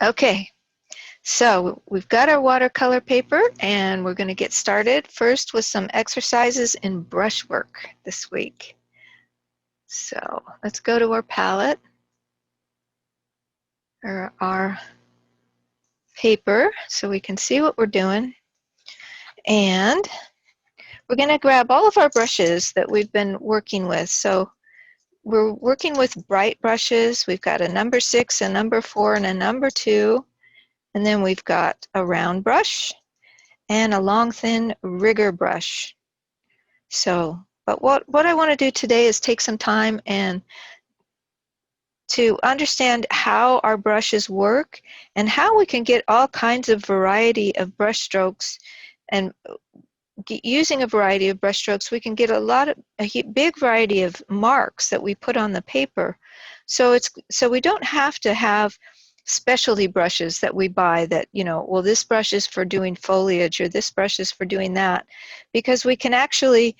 Okay, so we've got our watercolor paper and we're going to get started first with some exercises in brushwork this week. So let's go to our palette or our paper so we can see what we're doing. And we're going to grab all of our brushes that we've been working with. So we're working with bright brushes. We've got a number 6, a number 4, and a number 2. And then we've got a round brush and a long thin rigger brush. So, but what I want to do today is take some time and to understand how our brushes work and how we can get all kinds of variety of brush strokes. And using a variety of brush strokes, we can get a big variety of marks that we put on the paper. So we don't have to have specialty brushes that we buy that, well, this brush is for doing foliage or this brush is for doing that, because we can actually,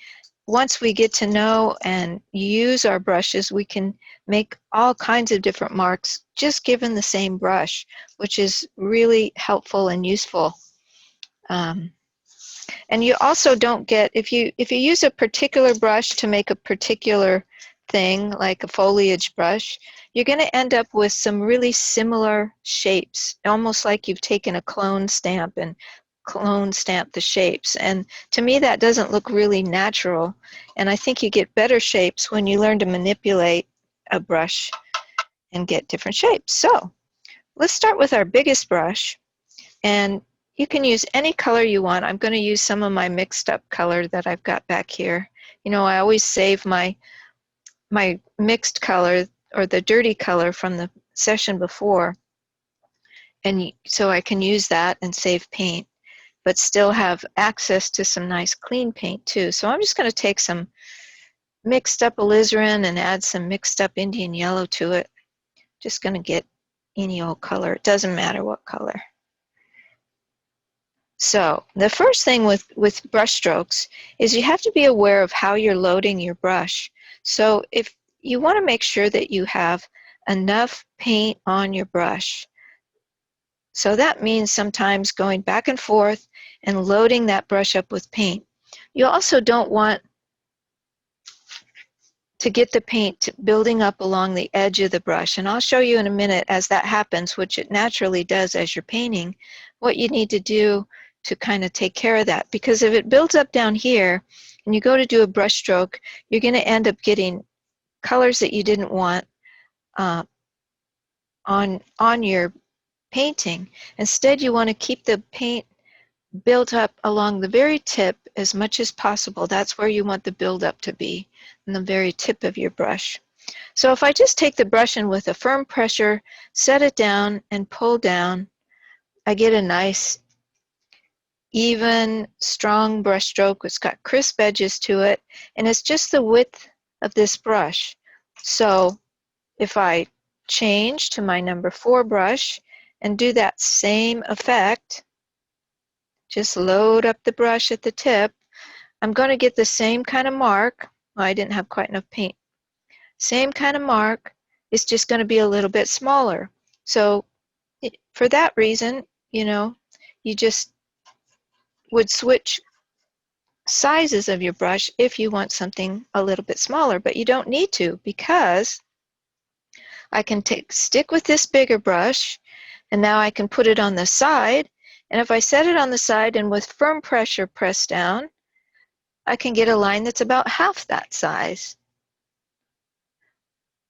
once we get to know and use our brushes, we can make all kinds of different marks just given the same brush, which is really helpful and useful. And you also don't get, if you use a particular brush to make a particular thing, like a foliage brush, you're going to end up with some really similar shapes, almost like you've taken a clone stamp and clone stamped the shapes. And to me, that doesn't look really natural. And I think you get better shapes when you learn to manipulate a brush and get different shapes. So let's start with our biggest brush. And you can use any color you want. I'm going to use some of my mixed up color that I've got back here. I always save my mixed color or the dirty color from the session before, and so I can use that and save paint, but still have access to some nice clean paint too. So I'm just going to take some mixed up alizarin and add some mixed up Indian yellow to it. Just going to get any old color. It doesn't matter what color. So the first thing with brush strokes is you have to be aware of how you're loading your brush. So if you want to make sure that you have enough paint on your brush. So that means sometimes going back and forth and loading that brush up with paint. You also don't want to get the paint building up along the edge of the brush. And I'll show you in a minute as that happens, which it naturally does as you're painting, what you need to do to kind of take care of that. Because if it builds up down here and you go to do a brush stroke, you're going to end up getting colors that you didn't want on your painting. Instead, you want to keep the paint built up along the very tip as much as possible. That's where you want the buildup to be, in the very tip of your brush. So if I just take the brush and with a firm pressure, set it down and pull down, I get a nice, even, strong brush stroke. It's got crisp edges to it, and it's just the width of this brush. So if I change to my number 4 brush and do that same effect, just load up the brush at the tip, I'm going to get the same kind of mark. Well, I didn't have quite enough paint. Same kind of mark. It's just going to be a little bit smaller. So for that reason, you just would switch sizes of your brush if you want something a little bit smaller, but you don't need to, because I can stick with this bigger brush, and now I can put it on the side. And if I set it on the side and with firm pressure press down, I can get a line that's about half that size.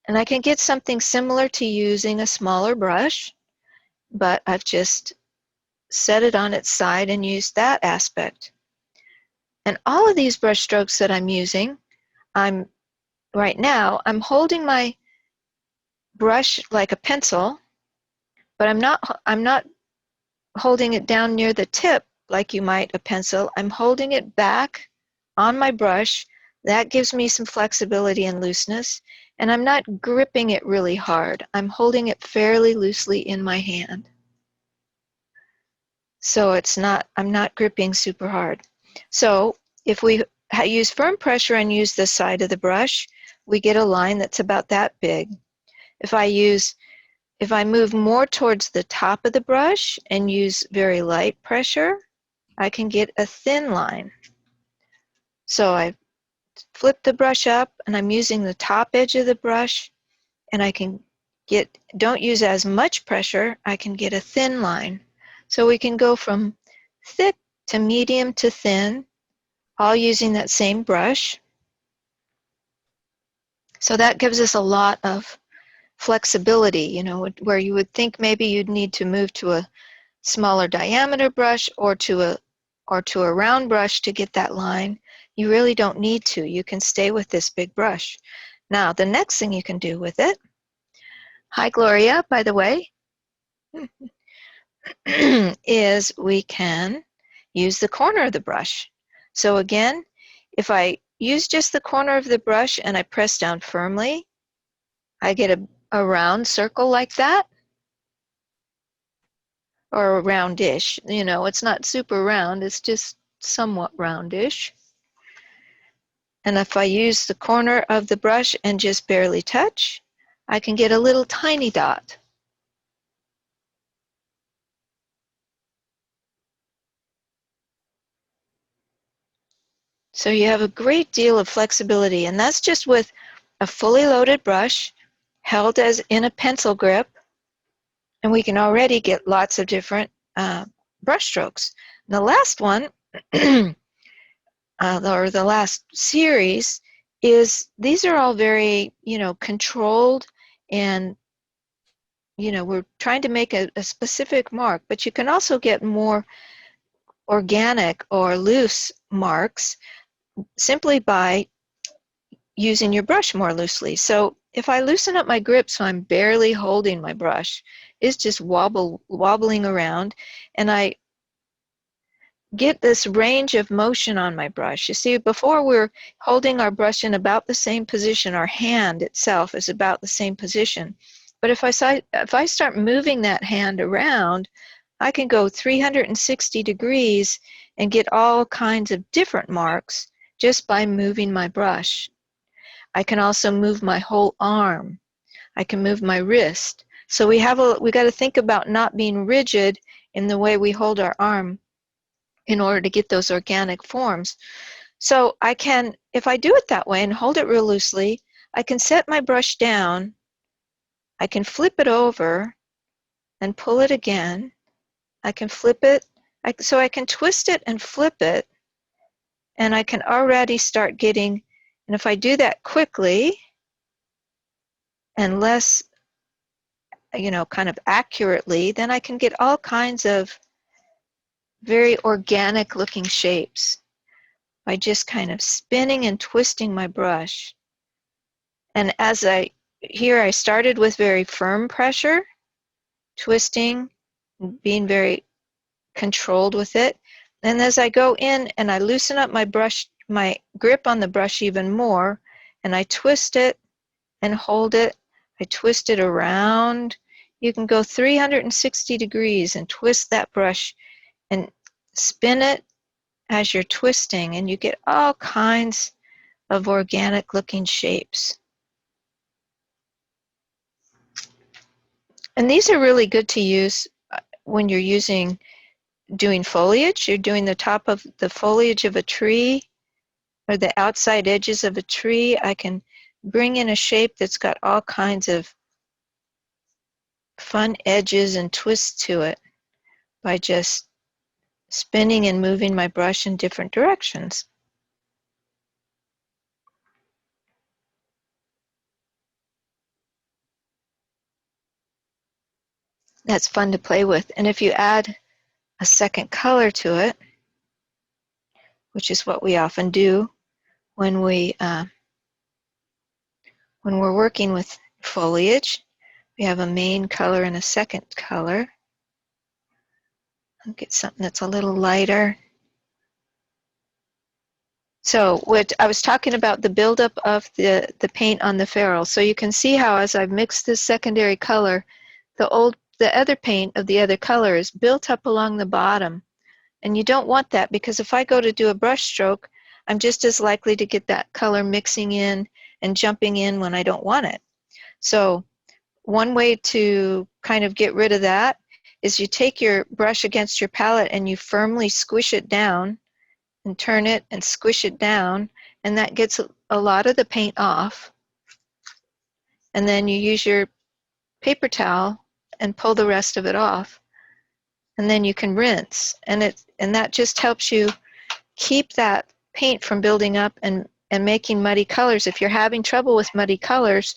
And I can get something similar to using a smaller brush, but I've just set it on its side and used that aspect. And all of these brush strokes that I'm using, right now, I'm holding my brush like a pencil, but I'm not holding it down near the tip like you might a pencil. I'm holding it back on my brush. That gives me some flexibility and looseness, and I'm not gripping it really hard. I'm holding it fairly loosely in my hand. So I'm not gripping super hard. So if we use firm pressure and use the side of the brush, we get a line that's about that big. If I use If I move more towards the top of the brush and use very light pressure, I can get a thin line. So I flip the brush up and I'm using the top edge of the brush, and I can get, don't use as much pressure, I can get a thin line. So we can go from thick to medium to thin, all using that same brush. So that gives us a lot of flexibility, you know, where you would think maybe you'd need to move to a smaller diameter brush or to a round brush to get that line. You really don't need to. You can stay with this big brush. Now, the next thing you can do with it, hi Gloria, by the way, is we can use the corner of the brush. So again, if I use just the corner of the brush and I press down firmly, I get a round circle like that, or a roundish. You know, it's not super round, it's just somewhat roundish. And if I use the corner of the brush and just barely touch, I can get a little tiny dot. So you have a great deal of flexibility, and that's just with a fully loaded brush held as in a pencil grip, and we can already get lots of different brush strokes. And the last one, or the last series, is these are all very, you know, controlled, and you know, we're trying to make a specific mark, but you can also get more organic or loose marks simply by using your brush more loosely. So if I loosen up my grip so I'm barely holding my brush, it's just wobbling around, and I get this range of motion on my brush. You see, before we're holding our brush in about the same position, our hand itself is about the same position. But if I start moving that hand around, I can go 360 degrees and get all kinds of different marks just by moving my brush. I can also move my whole arm. I can move my wrist. So we got to think about not being rigid in the way we hold our arm in order to get those organic forms. So I can, if I do it that way and hold it real loosely, I can set my brush down, I can flip it over and pull it again. I can flip it, so I can twist it and flip it, and I can already start getting, and if I do that quickly and less, you know, kind of accurately, then I can get all kinds of very organic looking shapes by just kind of spinning and twisting my brush. And as here I started with very firm pressure, twisting, being very controlled with it. And as I go in and I loosen up my brush, my grip on the brush even more, and I twist it and hold it, I twist it around. You can go 360 degrees and twist that brush and spin it as you're twisting, and you get all kinds of organic looking shapes. And these are really good to use when you're doing foliage. You're doing the top of the foliage of a tree or the outside edges of a tree. I can bring in a shape that's got all kinds of fun edges and twists to it by just spinning and moving my brush in different directions. That's fun to play with. And if you add a second color to it, which is what we often do when we're working with foliage, we have a main color and a second color. I'll get something that's a little lighter. So what I was talking about, the buildup of the paint on the ferrule. So you can see how as I've mixed this secondary color, the other paint of the other color is built up along the bottom. And you don't want that, because if I go to do a brush stroke, I'm just as likely to get that color mixing in and jumping in when I don't want it. So one way to kind of get rid of that is you take your brush against your palette and you firmly squish it down and turn it and squish it down, and that gets a lot of the paint off. And then you use your paper towel and pull the rest of it off. And then you can rinse, and that just helps you keep that paint from building up and making muddy colors. If you're having trouble with muddy colors,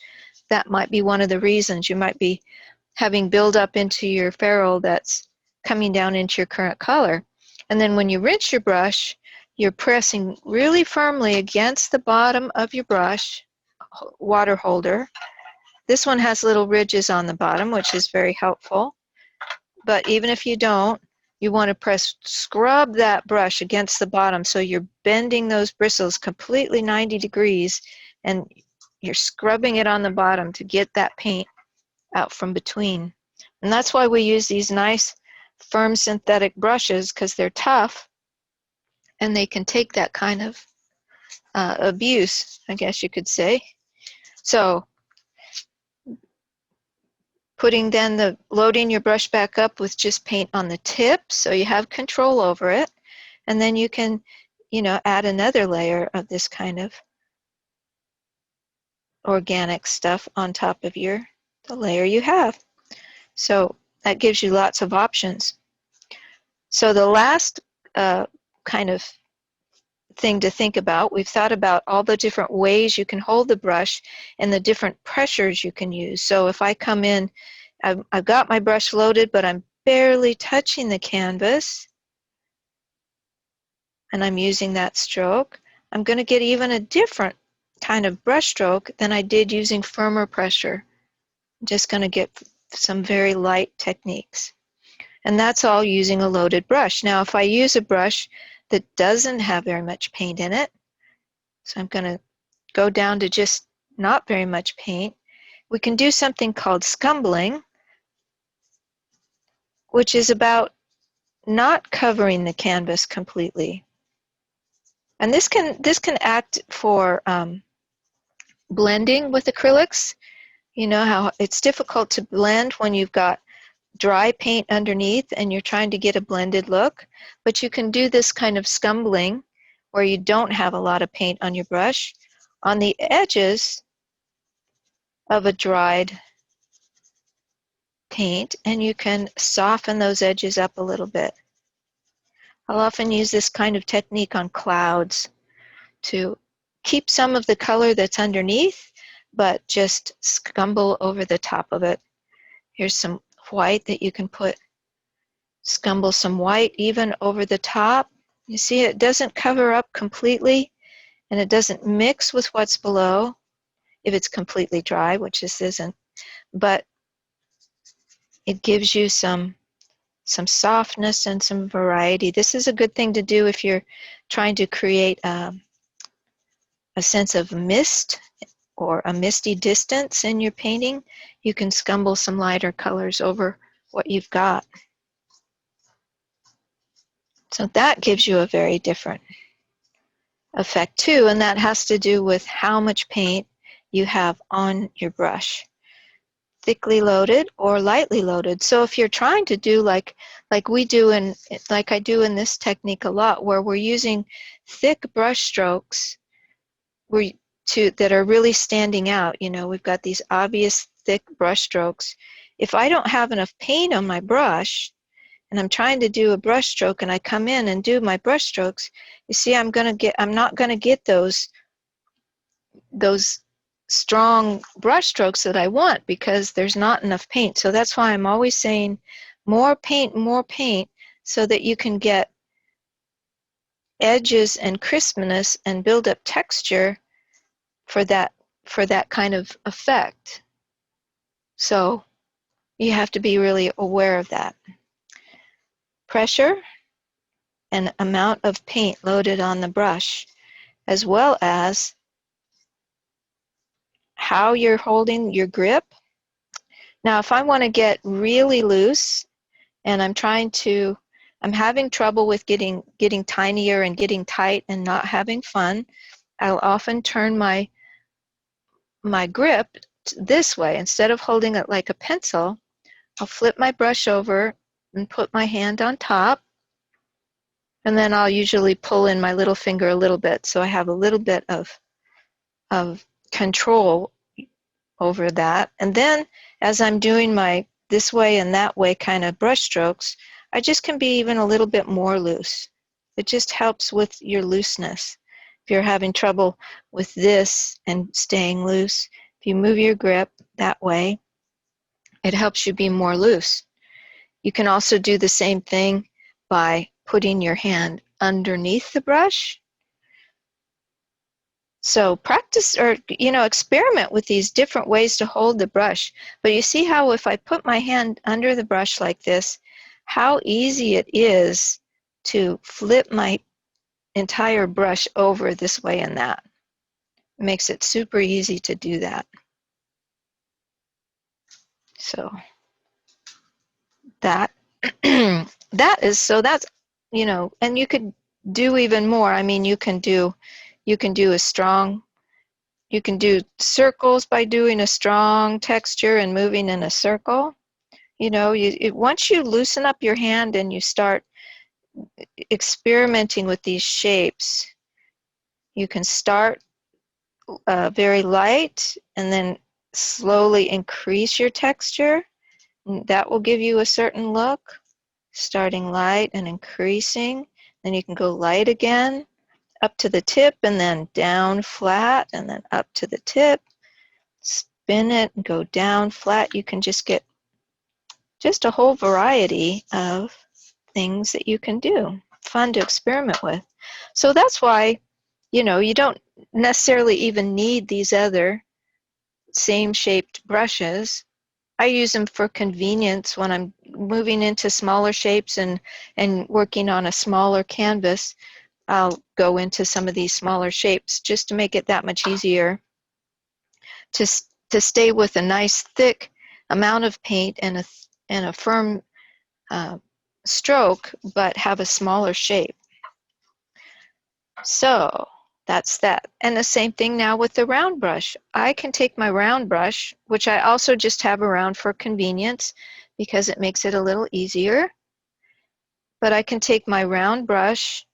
that might be one of the reasons. You might be having buildup into your ferrule that's coming down into your current color. And then when you rinse your brush, you're pressing really firmly against the bottom of your brush water holder. This one has little ridges on the bottom, which is very helpful. But even if you don't, you want to scrub that brush against the bottom so you're bending those bristles completely 90 degrees, and you're scrubbing it on the bottom to get that paint out from between. And that's why we use these nice firm synthetic brushes, because they're tough and they can take that kind of abuse, I guess you could say. So loading your brush back up with just paint on the tip so you have control over it, and then you can, add another layer of this kind of organic stuff on top of the layer you have. So that gives you lots of options. So the last kind of thing to think about, we've thought about all the different ways you can hold the brush and the different pressures you can use. So if I come in, I've got my brush loaded, but I'm barely touching the canvas, and I'm using that stroke, I'm going to get even a different kind of brush stroke than I did using firmer pressure. I'm just going to get some very light techniques. And that's all using a loaded brush. Now, if I use a brush that doesn't have very much paint in it, so I'm going to go down to just not very much paint, we can do something called scumbling, which is about not covering the canvas completely. And this can act for blending with acrylics. You know how it's difficult to blend when you've got dry paint underneath and you're trying to get a blended look, but you can do this kind of scumbling where you don't have a lot of paint on your brush on the edges of a dried paint, and you can soften those edges up a little bit. I'll often use this kind of technique on clouds to keep some of the color that's underneath, but just scumble over the top of it. Here's some white that you can scumble some white even over the top. You see, it doesn't cover up completely, and it doesn't mix with what's below if it's completely dry, which this isn't, but it gives you some softness and some variety. This is a good thing to do if you're trying to create a sense of mist or a misty distance in your painting. You can scumble some lighter colors over what you've got. So that gives you a very different effect too, and that has to do with how much paint you have on your brush. Thickly loaded or lightly loaded. So if you're trying to do like we do like I do in this technique a lot, where we're using thick brush strokes that are really standing out, we've got these obvious thick brush strokes. If I don't have enough paint on my brush and I'm trying to do a brush stroke and I come in and do my brush strokes, you see I'm not going to get those strong brush strokes that I want because there's not enough paint. So that's why I'm always saying more paint, so that you can get edges and crispness and build up texture for that kind of effect. So you have to be really aware of that. Pressure and amount of paint loaded on the brush, as well as how you're holding your grip. Now, if I want to get really loose and I'm having trouble with getting tinier and getting tight and not having fun, I'll often turn my grip this way. Instead of holding it like a pencil, I'll flip my brush over and put my hand on top, and then I'll usually pull in my little finger a little bit so I have a little bit of control over that. And then as I'm doing my this way and that way kind of brush strokes, I just can be even a little bit more loose. It just helps with your looseness. If you're having trouble with this and staying loose, if you move your grip that way, it helps you be more loose. You can also do the same thing by putting your hand underneath the brush. So practice, or experiment with these different ways to hold the brush. But you see how if I put my hand under the brush like this, how easy it is to flip my entire brush over this way and that. It makes it super easy to do that. So that's and you could do even more. I mean, you can do circles by doing a strong texture and moving in a circle. Once you loosen up your hand and you start experimenting with these shapes, you can start very light and then slowly increase your texture. That will give you a certain look, starting light and increasing. Then you can go light again, up to the tip, and then down flat, and then up to the tip. Spin it and go down flat. You can just get a whole variety of things that you can do. Fun to experiment with. So that's why, you don't necessarily even need these other same shaped brushes. I use them for convenience when I'm moving into smaller shapes and working on a smaller canvas. I'll go into some of these smaller shapes just to make it that much easier to stay with a nice thick amount of paint and a firm stroke, but have a smaller shape. So that's that. And the same thing now with the round brush. I can take my round brush, which I also just have around for convenience because it makes it a little easier. But I can take my round brush,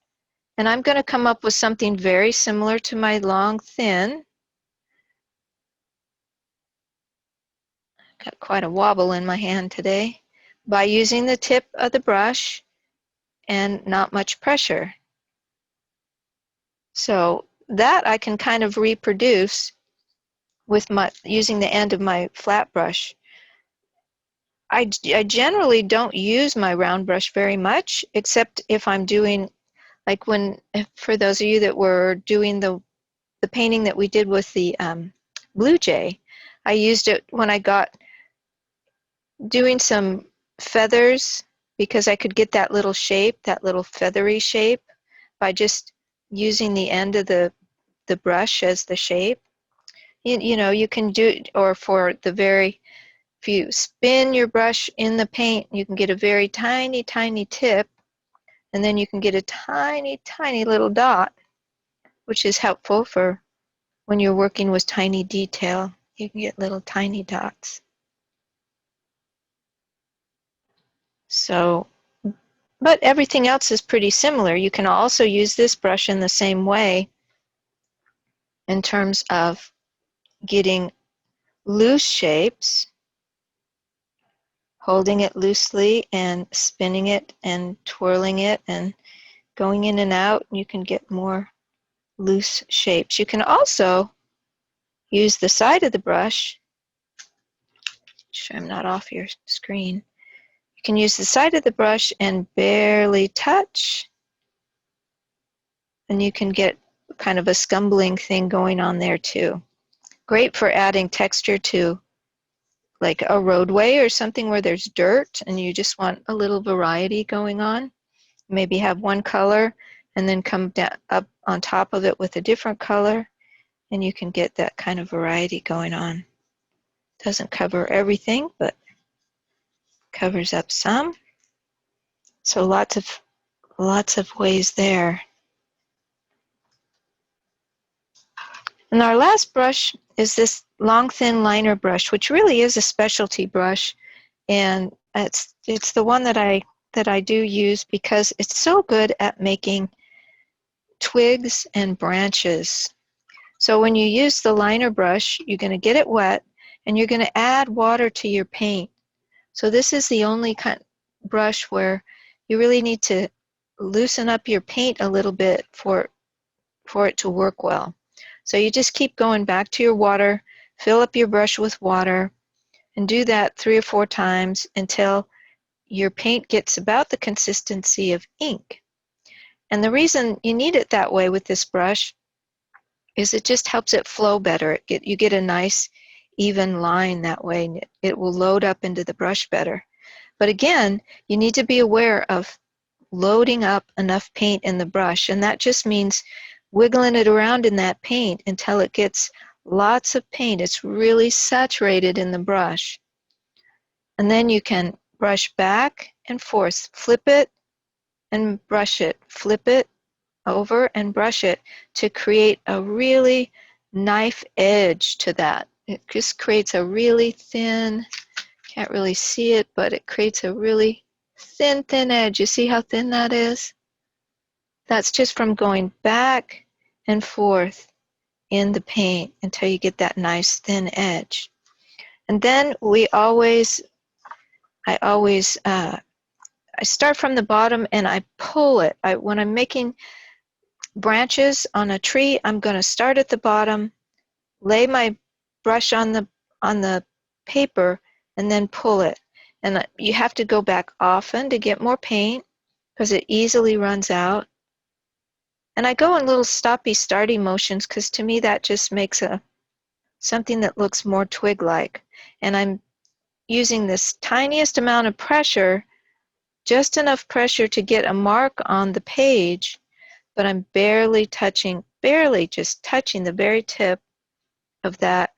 and I'm going to come up with something very similar to my long thin. Got quite a wobble in my hand today. By using the tip of the brush and not much pressure. So that I can kind of reproduce with using the end of my flat brush. I generally don't use my round brush very much, except if I'm doing, like for those of you that were doing the painting that we did with the Blue Jay, I used it when I got doing some feathers because I could get that little shape, that little feathery shape, by just using the end of the brush as the shape. You can do it, or if you spin your brush in the paint, you can get a very tiny, tiny tip, and then you can get a tiny, tiny little dot, which is helpful for when you're working with tiny detail. You can get little tiny dots. So, but everything else is pretty similar. You can also use this brush in the same way in terms of getting loose shapes, holding it loosely and spinning it and twirling it and going in and out. You can get more loose shapes. You can also use the side of the brush. Make sure I'm not off your screen. You can use the side of the brush and barely touch, and you can get kind of a scumbling thing going on there too. Great for adding texture to like a roadway or something where there's dirt and you just want a little variety going on. Maybe have one color and then come down up on top of it with a different color, and you can get that kind of variety going on. Doesn't cover everything, but covers up some. So lots of ways there. And our last brush is this long, thin liner brush, which really is a specialty brush. And it's the one that I do use because it's so good at making twigs and branches. So when you use the liner brush, you're going to get it wet and you're going to add water to your paint. So this is the only kind of brush where you really need to loosen up your paint a little bit for it to work well. So you just keep going back to your water, fill up your brush with water, and do that 3 or 4 times until your paint gets about the consistency of ink. And the reason you need it that way with this brush is it just helps it flow better. You get a nice even line that way, and it will load up into the brush better. But again, you need to be aware of loading up enough paint in the brush, and that just means wiggling it around in that paint until it gets lots of paint. It's really saturated in the brush. And then you can brush back and forth, flip it and brush it, flip it over and brush it to create a really knife edge to that. It just creates a really thin, can't really see it, but it creates a really thin edge. You see how thin that is? That's just from going back and forth in the paint until you get that nice thin edge. And then I start from the bottom and I pull it. When I'm making branches on a tree, I'm going to start at the bottom, lay my brush on the paper, and then pull it. And you have to go back often to get more paint because it easily runs out. And I go in little stoppy-starty motions because to me that just makes something that looks more twig-like. And I'm using this tiniest amount of pressure, just enough pressure to get a mark on the page, but I'm barely just touching the very tip of that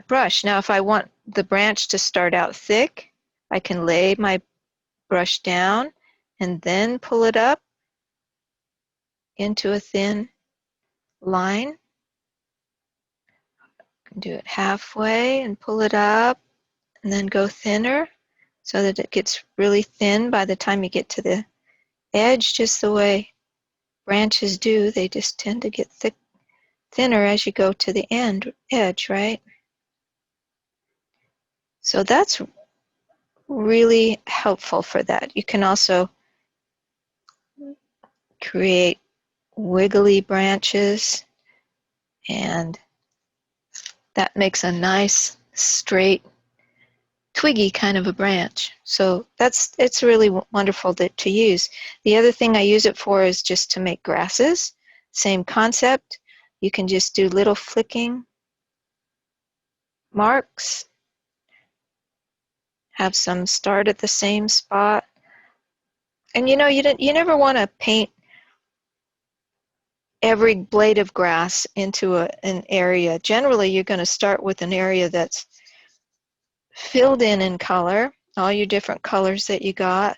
brush. Now if I want the branch to start out thick, I can lay my brush down and then pull it up into a thin line. I can do it halfway and pull it up and then go thinner so that it gets really thin by the time you get to the edge, just the way branches do. They just tend to get thinner as you go to the edge, right? So that's really helpful for that. You can also create wiggly branches, and that makes a nice straight twiggy kind of a branch. So it's really wonderful to use. The other thing I use it for is just to make grasses. Same concept. You can just do little flicking marks, have some start at the same spot. And you never want to paint every blade of grass into an area. Generally, you're going to start with an area that's filled in color, all your different colors that you got,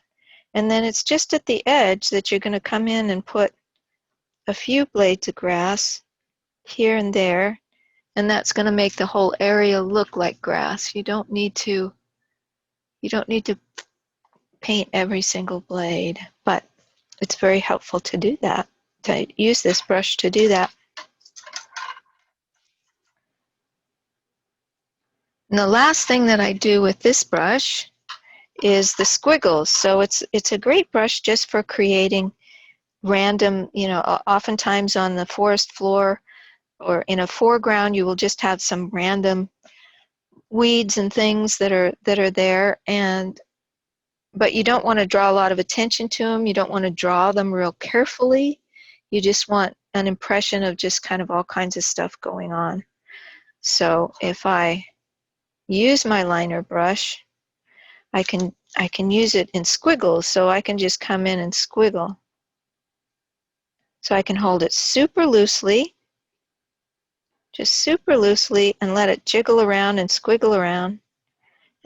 and then it's just at the edge that you're going to come in and put a few blades of grass here and there, and that's going to make the whole area look like grass. You don't need to paint every single blade, but it's very helpful to do that, to use this brush to do that. And the last thing that I do with this brush is the squiggles. So it's a great brush just for creating random, oftentimes on the forest floor or in a foreground, you will just have some random weeds and things that are there, but you don't want to draw a lot of attention to them. You don't want to draw them real carefully. You just want an impression of just kind of all kinds of stuff going on. So if I use my liner brush, I can use it in squiggles, so I can just come in and squiggle. So I can hold it super loosely, just super loosely, and let it jiggle around and squiggle around.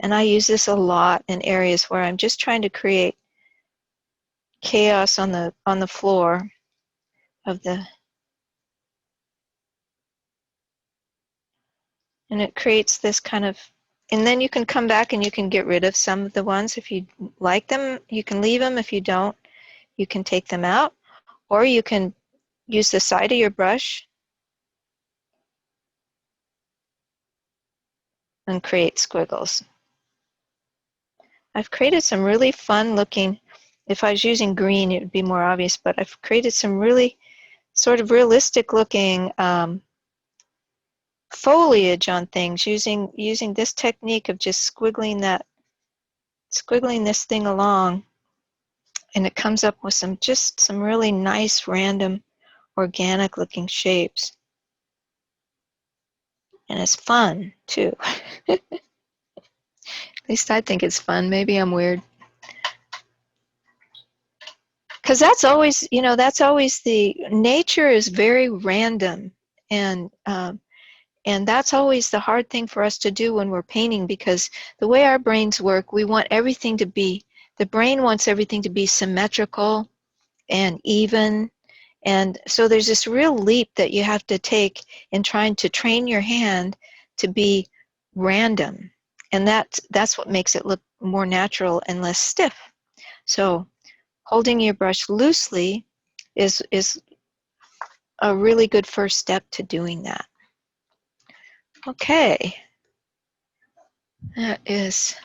And I use this a lot in areas where I'm just trying to create chaos on the floor of the And it creates this kind of, and then you can come back and you can get rid of some of the ones. If you like them, you can leave them. If you don't, you can take them out, or you can use the side of your brush and create squiggles. I've created some really fun looking, if I was using green it would be more obvious, but I've created some really sort of realistic looking foliage on things using this technique of just squiggling this thing along, and it comes up with some really nice random organic looking shapes. And it's fun too. At least I think it's fun. Maybe I'm weird. Because that's always, that's always the nature is very random, and that's always the hard thing for us to do when we're painting, because the way our brains work, we want everything to be, the brain wants everything to be symmetrical and even, and so there's this real leap that you have to take in trying to train your hand to be random, and that's what makes it look more natural and less stiff. So holding your brush loosely is a really good first step to doing that. Okay, that is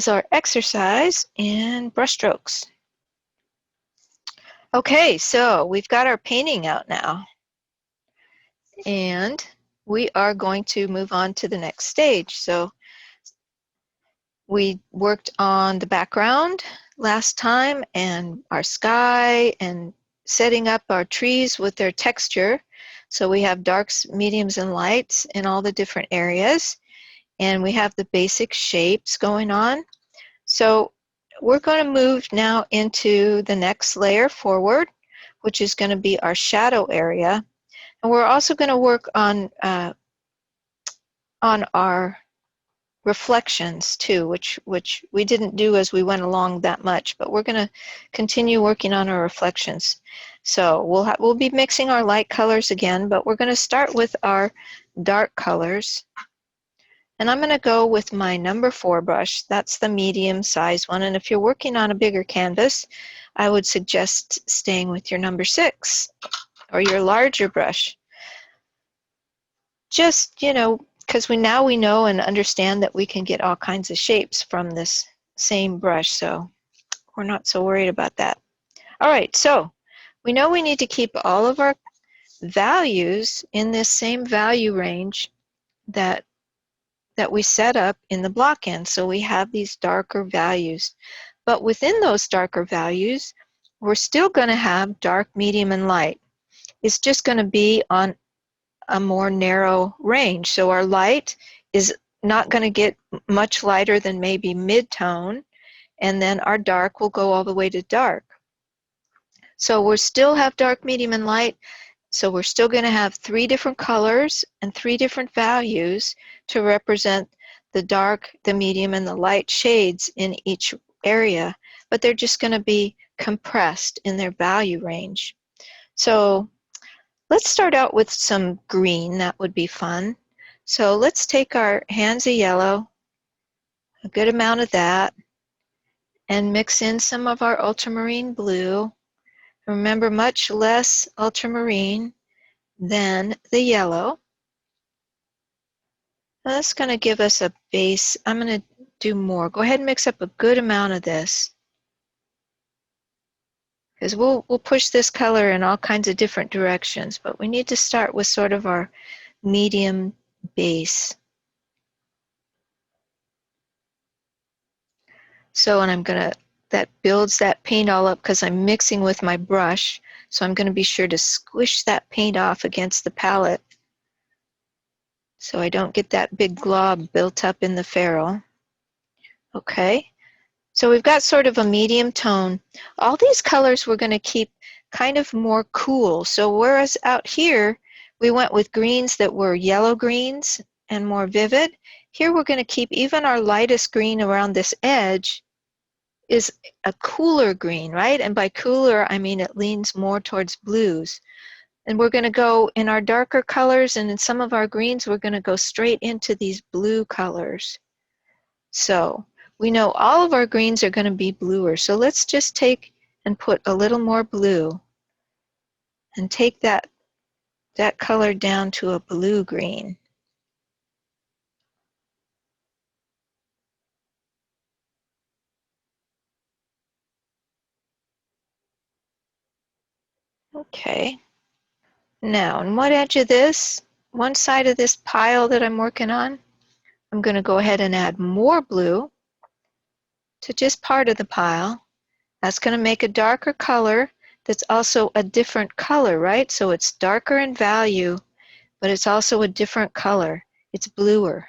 our exercise in brushstrokes. Okay, so we've got our painting out now, and we are going to move on to the next stage. So we worked on the background last time and our sky and setting up our trees with their texture. So we have darks, mediums, and lights in all the different areas, and we have the basic shapes going on. So we're going to move now into the next layer forward, which is going to be our shadow area. And we're also going to work on our reflections too, which we didn't do as we went along that much, but we're going to continue working on our reflections. So we'll be mixing our light colors again, but we're going to start with our dark colors. And I'm going to go with my number 4 brush. That's the medium size one. And if you're working on a bigger canvas, I would suggest staying with your number 6 or your larger brush. Just, because we know and understand that we can get all kinds of shapes from this same brush, so we're not so worried about that. All right, so we know we need to keep all of our values in this same value range that we set up in the block end. So we have these darker values. But within those darker values, we're still going to have dark, medium, and light. It's just going to be on a more narrow range. So our light is not going to get much lighter than maybe mid-tone, and then our dark will go all the way to dark. So we'll still have dark, medium, and light. So we're still going to have 3 different colors and 3 different values to represent the dark, the medium, and the light shades in each area, but they're just going to be compressed in their value range. So let's start out with some green. That would be fun. So let's take our hands of yellow, a good amount of that, and mix in some of our ultramarine blue. Remember, much less ultramarine than the yellow. Now that's going to give us a base. I'm going to do more. Go ahead and mix up a good amount of this, because we'll push this color in all kinds of different directions, but we need to start with sort of our medium base. So, and I'm going to, that builds that paint all up because I'm mixing with my brush, so I'm going to be sure to squish that paint off against the palette so I don't get that big glob built up in the ferrule. Okay, so we've got sort of a medium tone. All these colors we're going to keep kind of more cool. So whereas out here we went with greens that were yellow greens and more vivid, here we're going to keep even our lightest green around this edge is a cooler green, right? And by cooler, I mean it leans more towards blues. And we're going to go in our darker colors, and in some of our greens, we're going to go straight into these blue colors. So we know all of our greens are going to be bluer. So let's just take and put a little more blue and take that color down to a blue-green. Okay. Now, on one edge of this, one side of this pile that I'm working on, I'm going to go ahead and add more blue to just part of the pile. That's going to make a darker color that's also a different color, right? So it's darker in value, but it's also a different color. It's bluer.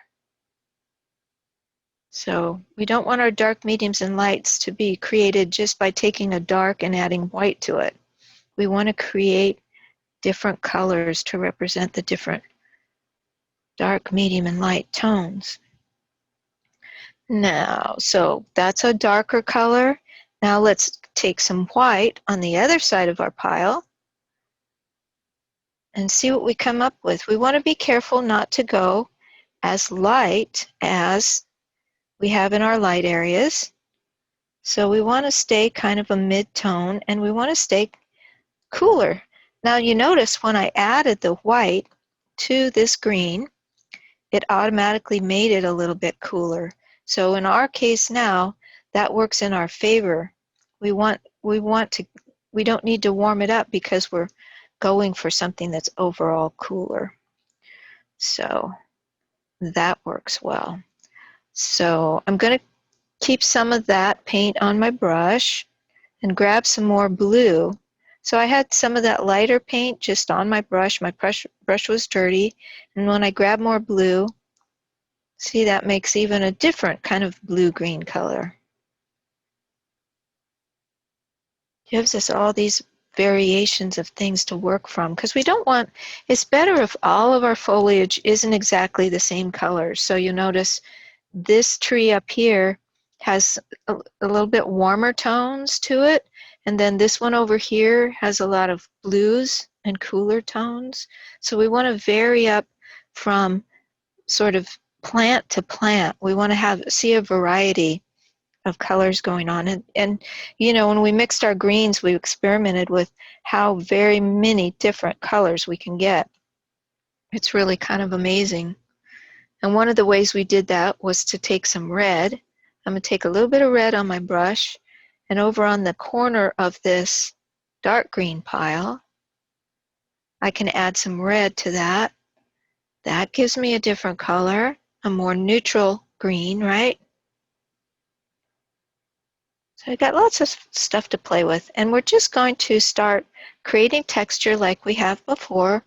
So we don't want our dark, mediums, and lights to be created just by taking a dark and adding white to it. We want to create different colors to represent the different dark, medium, and light tones. Now, so that's a darker color. Now let's take some white on the other side of our pile and see what we come up with. We want to be careful not to go as light as we have in our light areas. So we want to stay kind of a mid-tone, and we want to stay cooler. Now you notice when I added the white to this green, it automatically made it a little bit cooler. So in our case now, that works in our favor. We don't need to warm it up because we're going for something that's overall cooler. So that works well. So I'm going to keep some of that paint on my brush and grab some more blue. So I had some of that lighter paint just on my brush. My brush was dirty. And when I grab more blue, see, that makes even a different kind of blue-green color. Gives us all these variations of things to work from, because we don't want, it's better if all of our foliage isn't exactly the same color. So you notice this tree up here has a little bit warmer tones to it, and then this one over here has a lot of blues and cooler tones. So we want to vary up from sort of plant to plant. We want to see a variety of colors going on. And you know, when we mixed our greens, we experimented with how very many different colors we can get. It's really kind of amazing. And one of the ways we did that was to take some red. I'm going to take a little bit of red on my brush, and over on the corner of this dark green pile, I can add some red to that. That gives me a different color, a more neutral green, right? So I got lots of stuff to play with, and we're just going to start creating texture like we have before,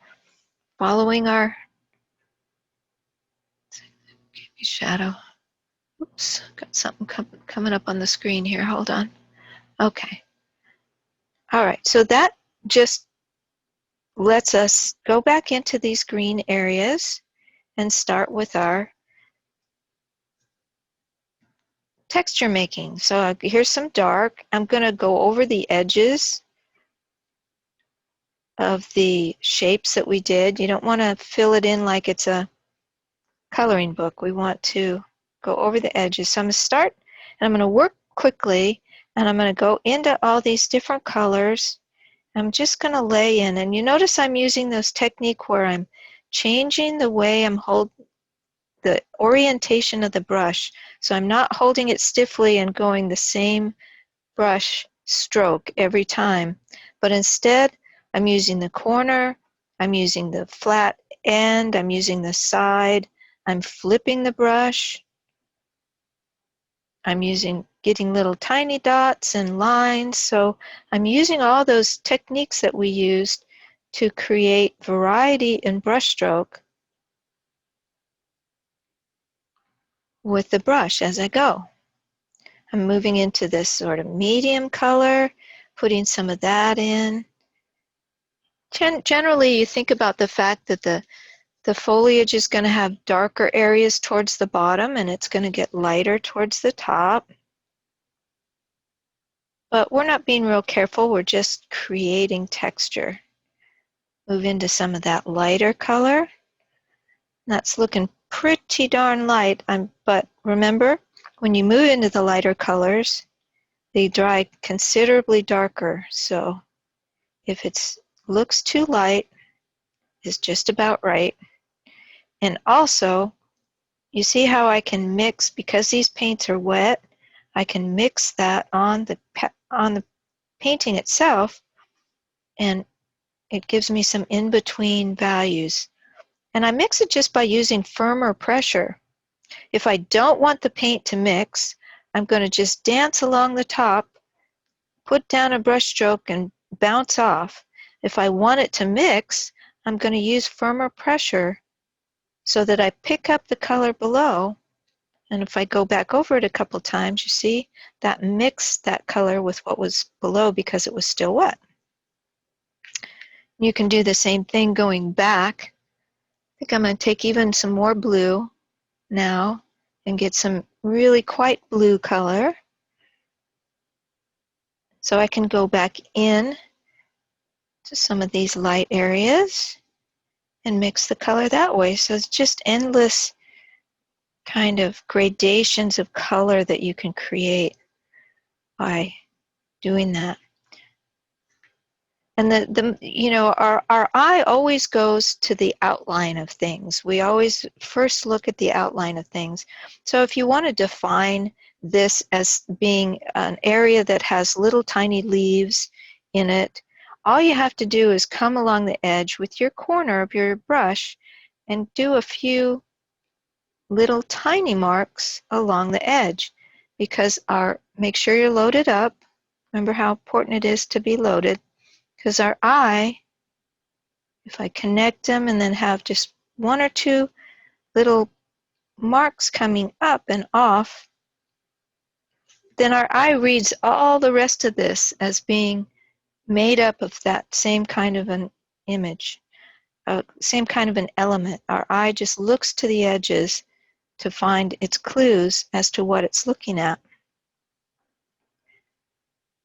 following our shadow. Oops, got something coming up on the screen here. Hold on. Okay. All right, so that just lets us go back into these green areas and start with our texture making. So here's some dark. I'm going to go over the edges of the shapes that we did. You don't want to fill it in like it's a coloring book. We want to go over the edges. So I'm going to start, and I'm going to work quickly, and I'm going to go into all these different colors. I'm just going to lay in, and you notice I'm using this technique where I'm changing the way I'm holding the orientation of the brush. So I'm not holding it stiffly and going the same brush stroke every time, but instead I'm using the corner, I'm using the flat end, I'm using the side, I'm flipping the brush, I'm getting little tiny dots and lines. So I'm using all those techniques that we used to create variety in brushstroke with the brush as I go. I'm moving into this sort of medium color, putting some of that in. Generally, you think about the fact that the foliage is going to have darker areas towards the bottom, and it's going to get lighter towards the top. But we're not being real careful, we're just creating texture. move into some of that lighter color. That's looking pretty darn light, but remember, when you move into the lighter colors, they dry considerably darker. So if it looks too light, it's just about right. And also, you see how I can mix, because these paints are wet, I can mix that on the painting itself, and it gives me some in-between values. And I mix it just by using firmer pressure. If I don't want the paint to mix, I'm going to just dance along the top, put down a brush stroke, and bounce off. If I want it to mix, I'm going to use firmer pressure so that I pick up the color below. And if I go back over it a couple times, you see that mixed that color with what was below because it was still wet. You can do the same thing going back. I think I'm going to take even some more blue now and get some really quite blue color. So I can go back in to some of these light areas and mix the color that way. So it's just endless kind of gradations of color that you can create by doing that. And our eye always goes to the outline of things. We always first look at the outline of things. So if you want to define this as being an area that has little tiny leaves in it, all you have to do is come along the edge with your corner of your brush and do a few little tiny marks along the edge, because make sure you're loaded up. Remember how important it is to be loaded. Because our eye, if I connect them and then have just one or two little marks coming up and off, then our eye reads all the rest of this as being made up of that same kind of an image, same kind of an element. Our eye just looks to the edges to find its clues as to what it's looking at.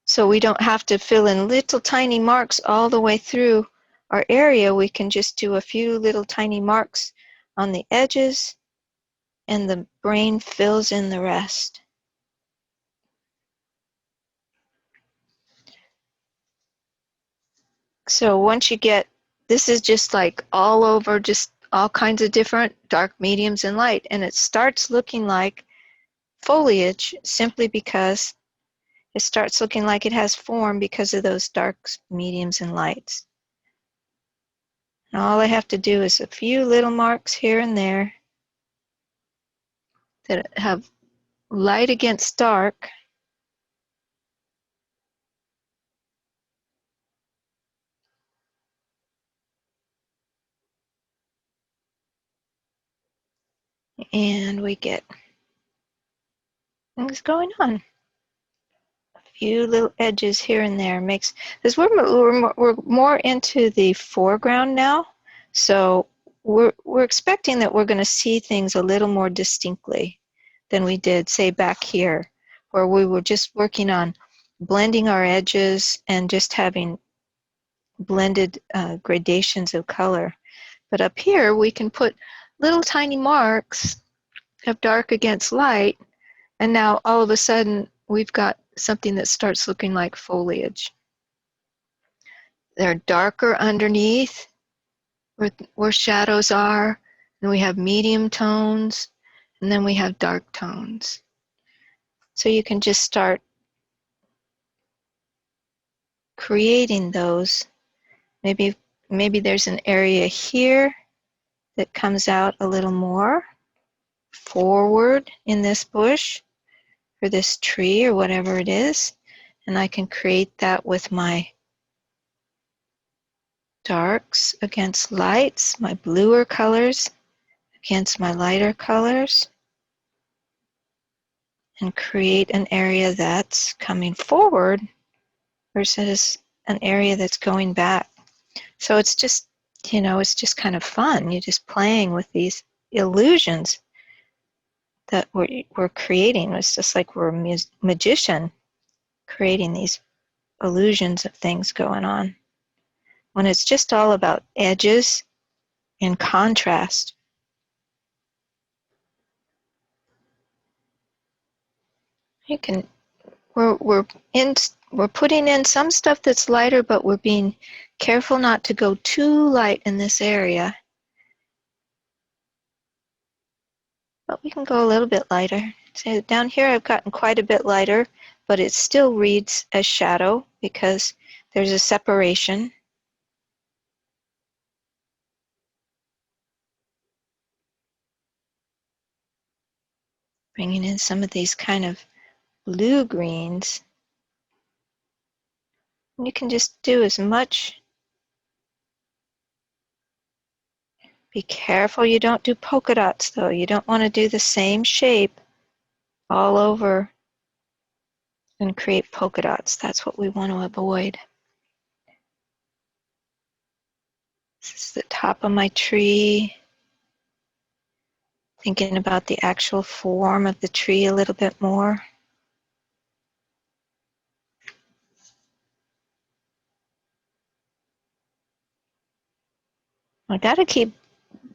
So we don't have to fill in little tiny marks all the way through our area. We can just do a few little tiny marks on the edges, and the brain fills in the rest. So once you get, this is just like all over, just all kinds of different dark, mediums, and light, and it starts looking like foliage simply because it starts looking like it has form because of those darks, mediums, and lights. And all I have to do is a few little marks here and there that have light against dark. And we get things going on. Few little edges here and there makes, because we're more into the foreground now, so we're expecting that we're going to see things a little more distinctly than we did, say, back here, where we were just working on blending our edges and just having blended gradations of color. But up here we can put little tiny marks of dark against light, and now all of a sudden we've got something that starts looking like foliage. They're darker underneath where shadows are, and we have medium tones, and then we have dark tones. So you can just start creating those. Maybe there's an area here that comes out a little more forward in this bush or this tree or whatever it is, and I can create that with my darks against lights, my bluer colors against my lighter colors, and create an area that's coming forward versus an area that's going back. So it's just, it's just kind of fun. You're just playing with these illusions that we're creating. It's just like we're a magician creating these illusions of things going on. when it's just all about edges and contrast. You can, we're putting in some stuff that's lighter, but we're being careful not to go too light in this area. But we can go a little bit lighter. So down here I've gotten quite a bit lighter, but it still reads as shadow because there's a separation. Bringing in some of these kind of blue greens. And you can just do as much. Be careful you don't do polka dots though. You don't want to do the same shape all over and create polka dots. That's what we want to avoid. This is the top of my tree. Thinking about the actual form of the tree a little bit more. I got to keep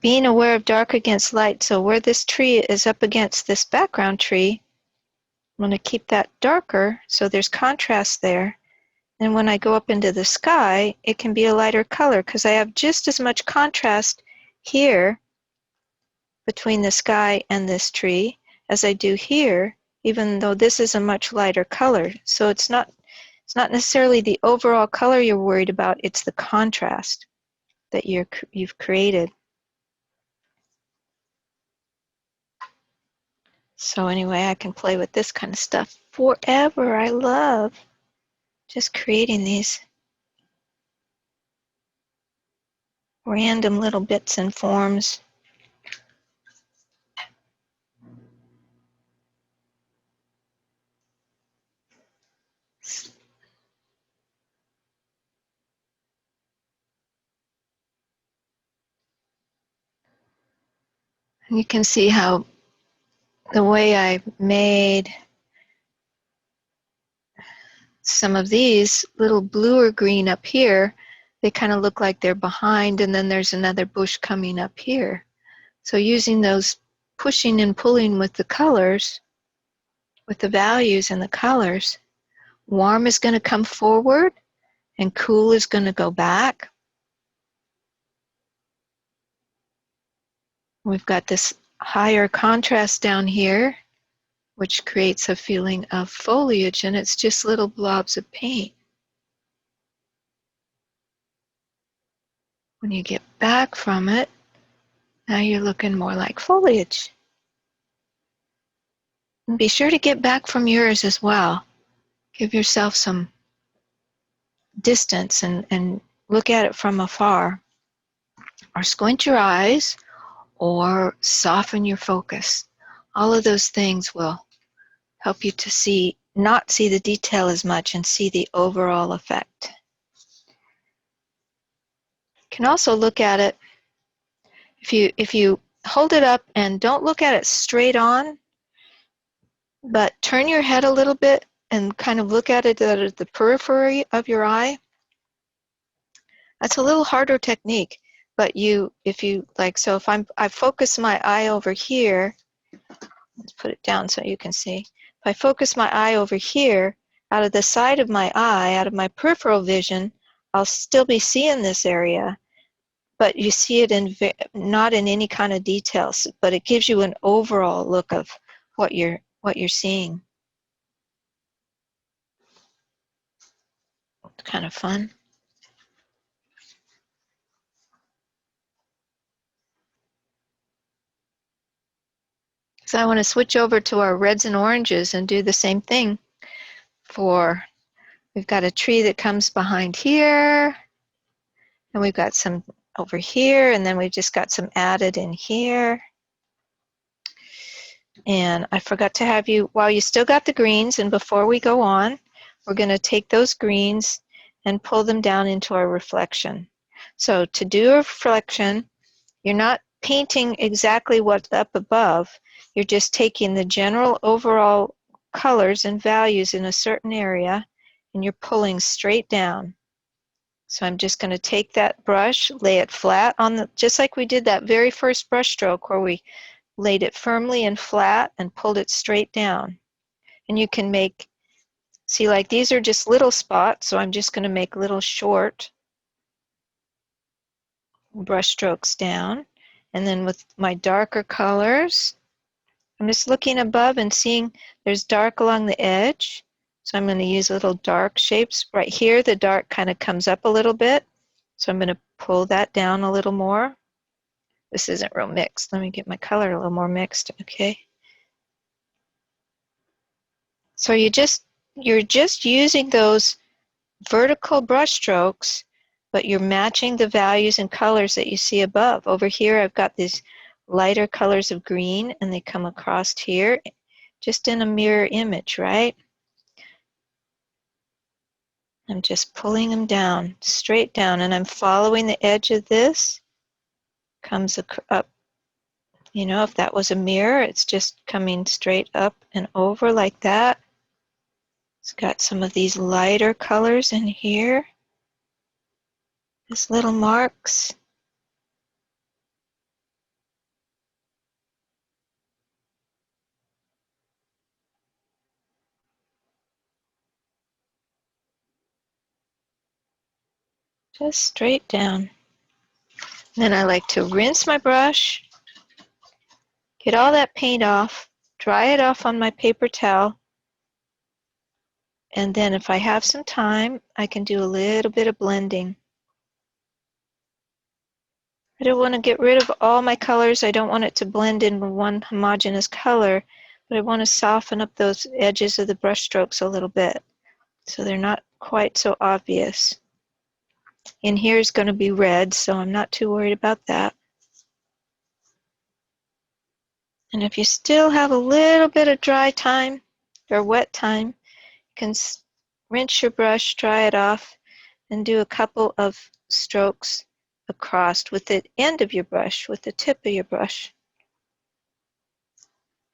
being aware of dark against light. So where this tree is up against this background tree, I'm going to keep that darker so there's contrast there. And when I go up into the sky, it can be a lighter color because I have just as much contrast here between the sky and this tree as I do here, even though this is a much lighter color. So it's not necessarily the overall color you're worried about, it's the contrast that you've created. So anyway, I can play with this kind of stuff forever. I love just creating these random little bits and forms. And you can see how the way I made some of these little blue or green up here, they kind of look like they're behind, and then there's another bush coming up here. So using those, pushing and pulling with the colors, with the values and the colors, warm is going to come forward and cool is going to go back. We've got this higher contrast down here, which creates a feeling of foliage, and it's just little blobs of paint. When you get back from it, now you're looking more like foliage. And be sure to get back from yours as well. Give yourself some distance and look at it from afar. Or squint your eyes, or soften your focus. All of those things will help you to not see the detail as much and see the overall effect. You can also look at it, if you hold it up and don't look at it straight on, but turn your head a little bit and kind of look at it at the periphery of your eye. That's a little harder technique, but if I focus my eye over here, let's put it down so you can see. If I focus my eye over here, out of the side of my eye, out of my peripheral vision, I'll still be seeing this area, but you see it not in any kind of details, but it gives you an overall look of what you're seeing. It's kind of fun. So I want to switch over to our reds and oranges and do the same thing we've got a tree that comes behind here, and we've got some over here, and then we've just got some added in here. And I forgot to have you, while you still got the greens, and before we go on, we're going to take those greens and pull them down into our reflection. So to do a reflection, you're not painting exactly what's up above, you're just taking the general overall colors and values in a certain area, and you're pulling straight down. So I'm just going to take that brush, lay it flat on the, just like we did that very first brush stroke where we laid it firmly and flat and pulled it straight down. And you can make, see, like these are just little spots, so I'm just going to make little short brush strokes down. And then with my darker colors, I'm just looking above and seeing there's dark along the edge. So I'm going to use little dark shapes. Right here, the dark kind of comes up a little bit. So I'm going to pull that down a little more. This isn't real mixed. Let me get my color a little more mixed. Okay. So you're just using those vertical brush strokes, but you're matching the values and colors that you see above. Over here, I've got these lighter colors of green, and they come across here just in a mirror image, right? I'm just pulling them down, straight down, and I'm following the edge of this. Comes up, you know, if that was a mirror, it's just coming straight up and over like that. It's got some of these lighter colors in here. These little marks. Just straight down. Then I like to rinse my brush, get all that paint off, dry it off on my paper towel, and then if I have some time, I can do a little bit of blending. I don't want to get rid of all my colors. I don't want it to blend in with one homogeneous color, but I want to soften up those edges of the brush strokes a little bit so they're not quite so obvious. In here is going to be red, so I'm not too worried about that. And if you still have a little bit of dry time or wet time, you can rinse your brush, dry it off, and do a couple of strokes across with the end of your brush, with the tip of your brush.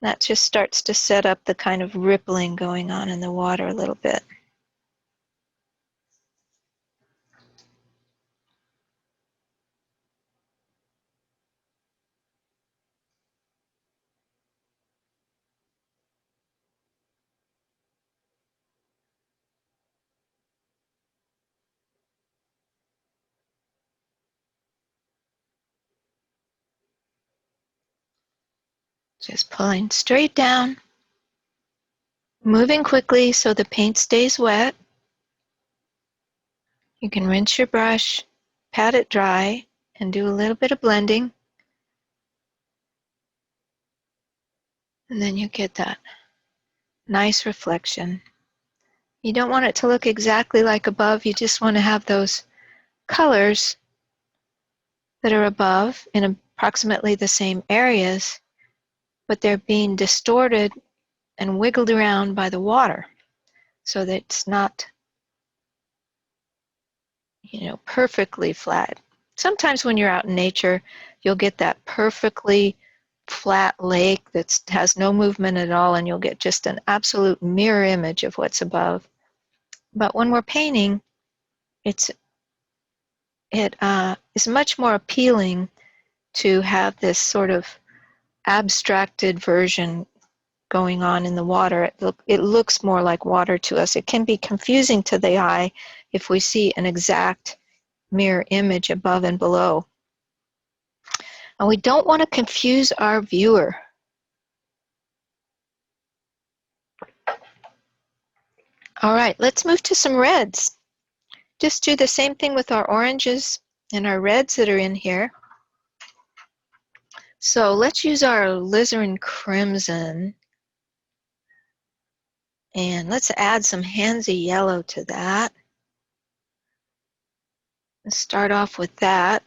That just starts to set up the kind of rippling going on in the water a little bit. Just pulling straight down, moving quickly so the paint stays wet. You can rinse your brush, pat it dry, and do a little bit of blending. And then you get that nice reflection. You don't want it to look exactly like above. You just want to have those colors that are above in approximately the same areas, but they're being distorted and wiggled around by the water so that it's not, you know, perfectly flat. Sometimes when you're out in nature, you'll get that perfectly flat lake that has no movement at all, and you'll get just an absolute mirror image of what's above. But when we're painting, it is much more appealing to have this sort of abstracted version going on in the water. It looks more like water to us. It can be confusing to the eye if we see an exact mirror image above and below. And we don't want to confuse our viewer. All right, let's move to some reds. Just do the same thing with our oranges and our reds that are in here. So let's use our alizarin crimson, and let's add some Hansi yellow to that. Let's start off with that.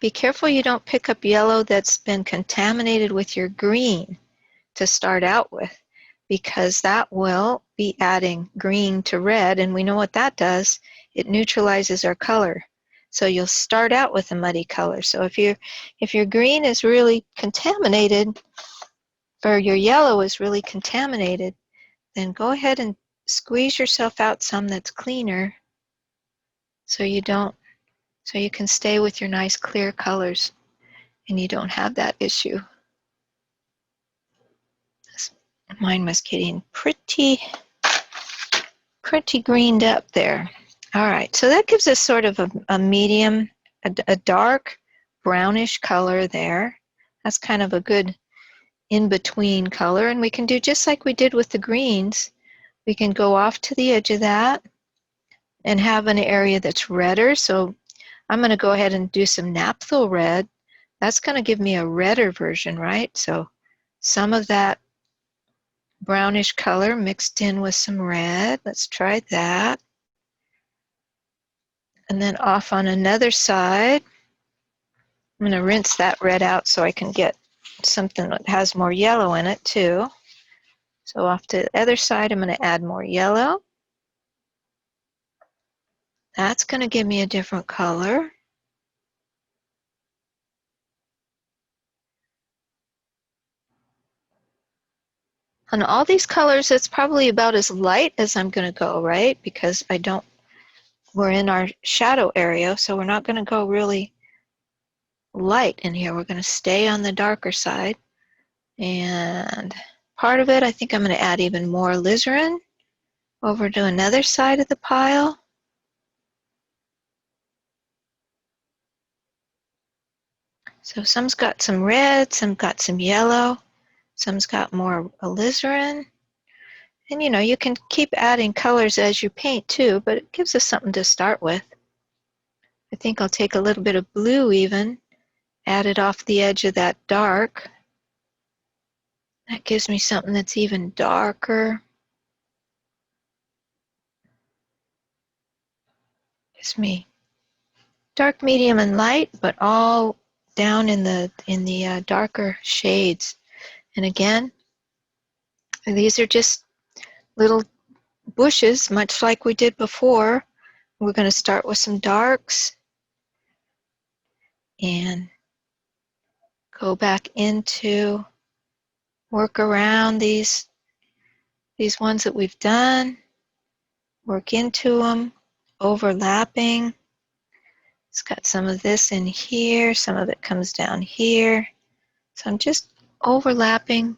Be careful you don't pick up yellow that's been contaminated with your green to start out with, because that will be adding green to red, and we know what that does. It neutralizes our color. So you'll start out with a muddy color. So if your green is really contaminated, or your yellow is really contaminated, then go ahead and squeeze yourself out some that's cleaner so you can stay with your nice clear colors and you don't have that issue. Mine was getting pretty greened up there. All right, so that gives us sort of a medium, a dark brownish color there. That's kind of a good in-between color, and we can do just like we did with the greens. We can go off to the edge of that and have an area that's redder. So I'm going to go ahead and do some naphtha red. That's going to give me a redder version, right? So some of that brownish color mixed in with some red. Let's try that. And then off on another side, I'm going to rinse that red out so I can get something that has more yellow in it too. So off to the other side, I'm going to add more yellow. That's going to give me a different color. On all these colors, it's probably about as light as I'm going to go, right? Because we're in our shadow area, so we're not going to go really light in here. We're going to stay on the darker side. And part of it, I think I'm going to add even more alizarin over to another side of the pile. So some's got some red, some got some yellow, some's got more alizarin. And you can keep adding colors as you paint too, but it gives us something to start with. I think I'll take a little bit of blue even, add it off the edge of that dark. That gives me something that's even darker. Gives me dark, medium, and light, but all down in the darker shades. And again, these are just little bushes, much like we did before. We're going to start with some darks and go back into, work around these ones that we've done, work into them, overlapping. It's got some of this in here, some of it comes down here. So I'm just overlapping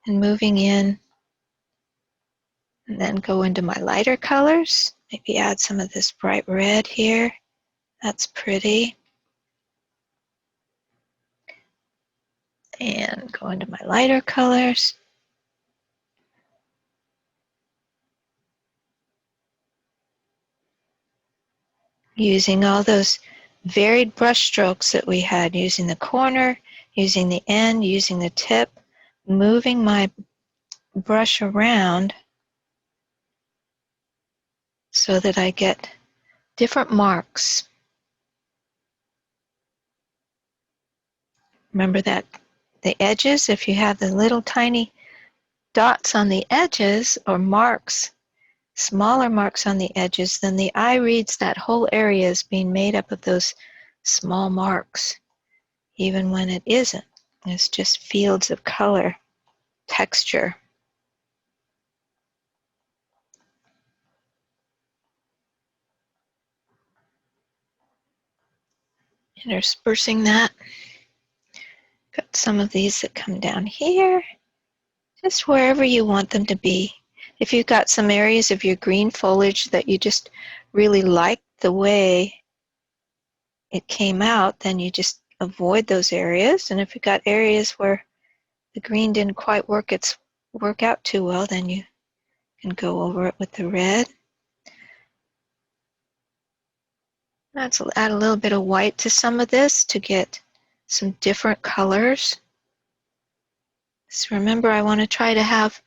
and moving in, and then go into my lighter colors. Maybe add some of this bright red here. That's pretty. And go into my lighter colors. Using all those varied brush strokes that we had, using the corner, using the end, using the tip, moving my brush around so that I get different marks. Remember that the edges, if you have the little tiny dots on the edges or marks, smaller marks on the edges, then the eye reads that whole area as being made up of those small marks, even when it isn't. It's just fields of color, texture. Interspersing that. Got some of these that come down here, just wherever you want them to be. If you've got some areas of your green foliage that you just really like the way it came out, then you just avoid those areas. And if you've got areas where the green didn't quite work out too well, then you can go over it with the red. Let's add a little bit of white to some of this to get some different colors. So remember, I want to try to have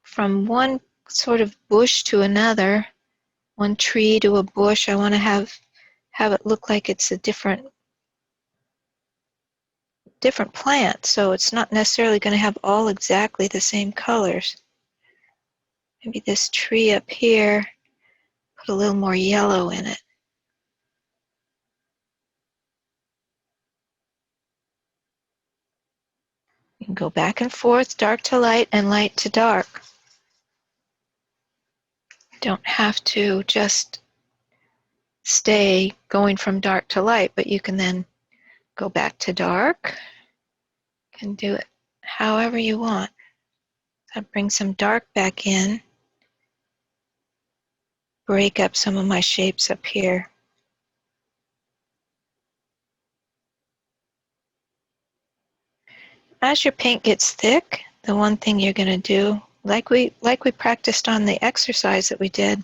from one sort of bush to another, one tree to a bush, I want to have it look like it's a different plant. So it's not necessarily going to have all exactly the same colors. Maybe this tree up here, put a little more yellow in it. You can go back and forth, dark to light and light to dark. You don't have to just stay going from dark to light, but you can then go back to dark. You can do it however you want. So bring some dark back in. Break up some of my shapes up here. As your paint gets thick, the one thing you're going to do, like we practiced on the exercise that we did,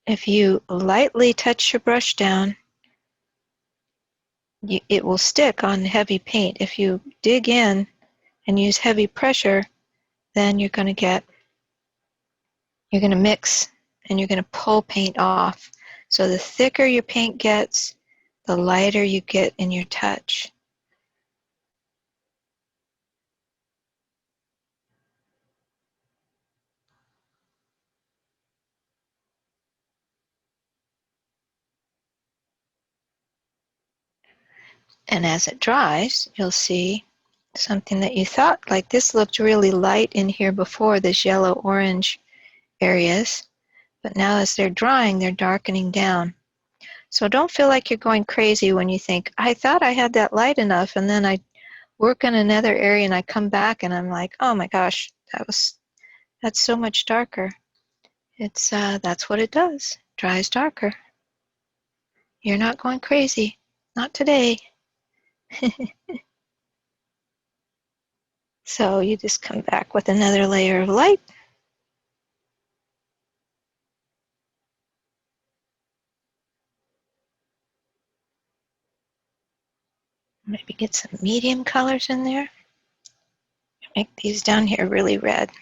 if you lightly touch your brush down, it will stick on heavy paint. If you dig in and use heavy pressure, then you're going to mix and you're going to pull paint off. So the thicker your paint gets, the lighter you get in your touch. And as it dries, you'll see something that you thought, like this looked really light in here before, this yellow-orange areas, but now as they're drying, they're darkening down. So don't feel like you're going crazy when you think, I thought I had that light enough, and then I work in another area and I come back and I'm like, oh my gosh, that's so much darker. It's that's what it does. Dries darker. You're not going crazy. Not today. So you just come back with another layer of light. Maybe get some medium colors in there. Make these down here really red.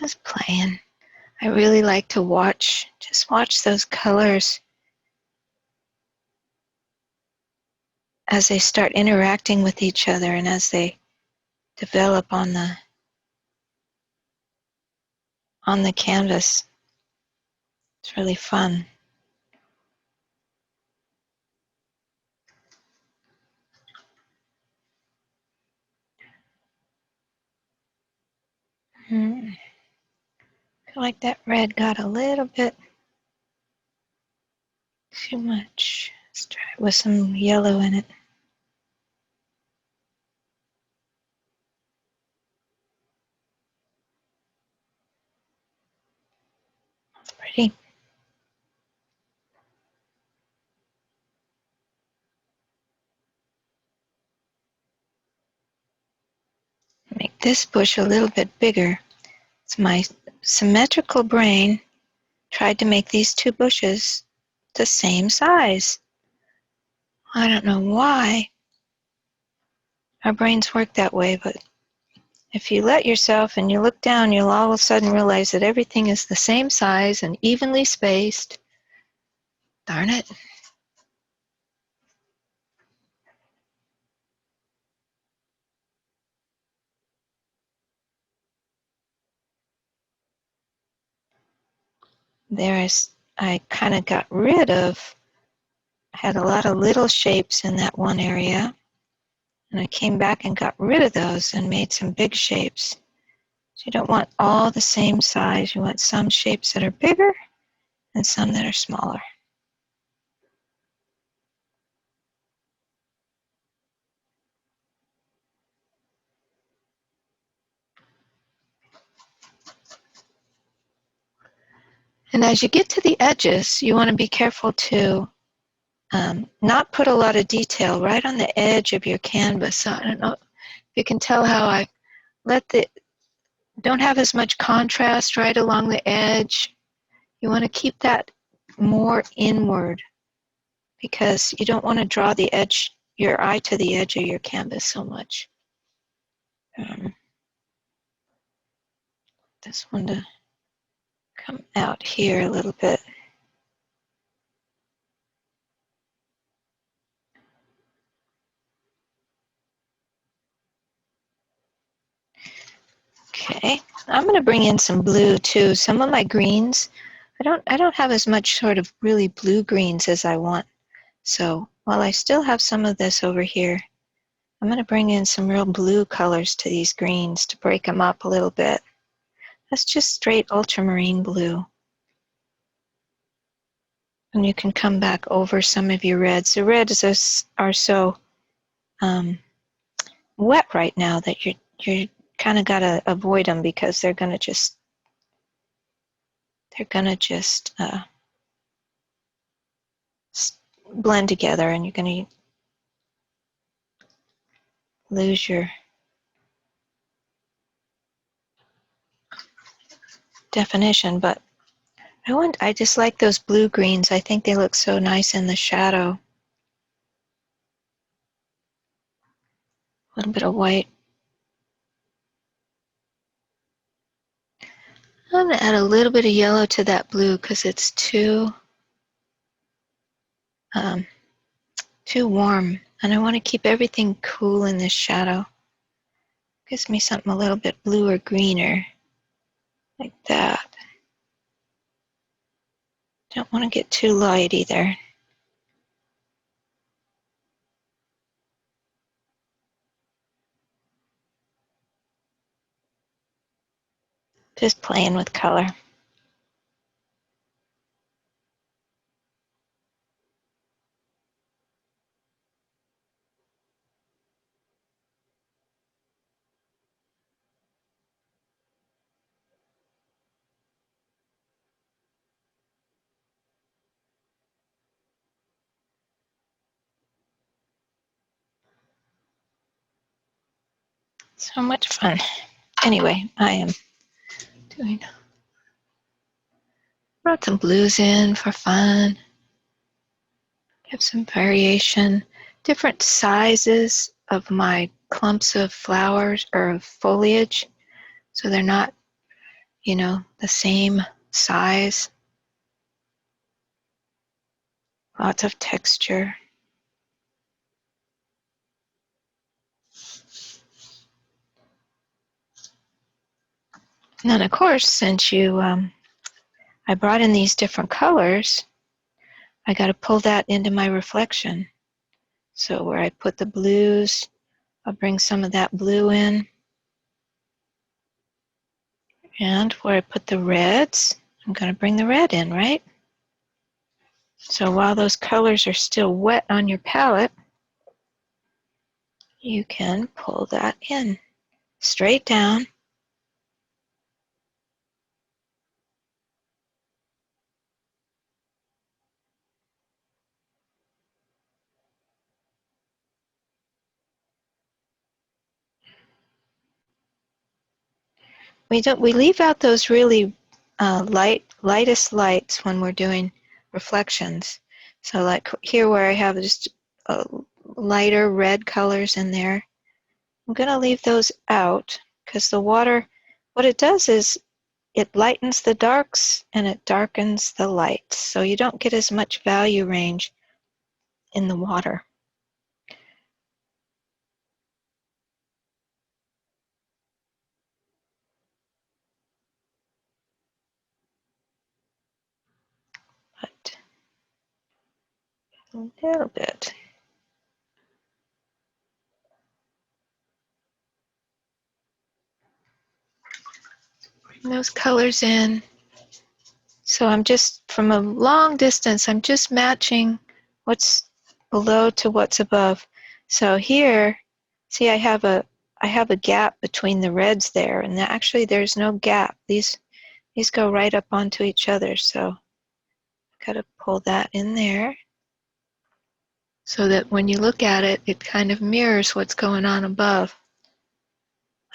Just playing. I really like to just watch those colors as they start interacting with each other and as they develop on the canvas. It's really fun. I feel like that red got a little bit too much. Let's try it with some yellow in it. Pretty. Make this bush a little bit bigger. It's my symmetrical brain tried to make these two bushes the same size. I don't know why our brains work that way, but if you let yourself and you look down, you'll all of a sudden realize that everything is the same size and evenly spaced. Darn it. I kind of got rid of, had a lot of little shapes in that one area, and I came back and got rid of those and made some big shapes. So you don't want all the same size. You want some shapes that are bigger and some that are smaller. And as you get to the edges, you want to be careful to not put a lot of detail right on the edge of your canvas. So I don't know if you can tell how I don't have as much contrast right along the edge. You want to keep that more inward because you don't want to draw your eye to the edge of your canvas so much. This one to come out here a little bit. Okay, I'm going to bring in some blue too. Some of my greens, I don't have as much sort of really blue greens as I want. So while I still have some of this over here, I'm going to bring in some real blue colors to these greens to break them up a little bit. That's just straight ultramarine blue. And you can come back over some of your reds. The reds are so wet right now that you're kind of got to avoid them because they're going to just blend together, and you're going to lose your definition. But I just like those blue greens. I think they look so nice in the shadow. A little bit of white. I'm going to add a little bit of yellow to that blue because it's too warm, and I want to keep everything cool in this shadow. Gives me something a little bit bluer, greener, like that. Don't want to get too light either. Just playing with color. So much fun. Anyway, I am brought some blues in for fun. Have some variation. Different sizes of my clumps of flowers or of foliage. So they're not, the same size. Lots of texture. And then, of course, since I brought in these different colors, I got to pull that into my reflection. So where I put the blues, I'll bring some of that blue in. And where I put the reds, I'm going to bring the red in, right? So while those colors are still wet on your palette, you can pull that in straight down. We leave out those really lightest lights when we're doing reflections. So like here where I have just lighter red colors in there, I'm going to leave those out because the water, what it does is it lightens the darks and it darkens the lights. So you don't get as much value range in the water. But a little bit. Bring those colors in. So I'm just, from a long distance, I'm just matching what's below to what's above. So here, see, I have a gap between the reds there, and actually there's no gap. These go right up onto each other. So I've got to pull that in there so that when you look at it, it kind of mirrors what's going on above.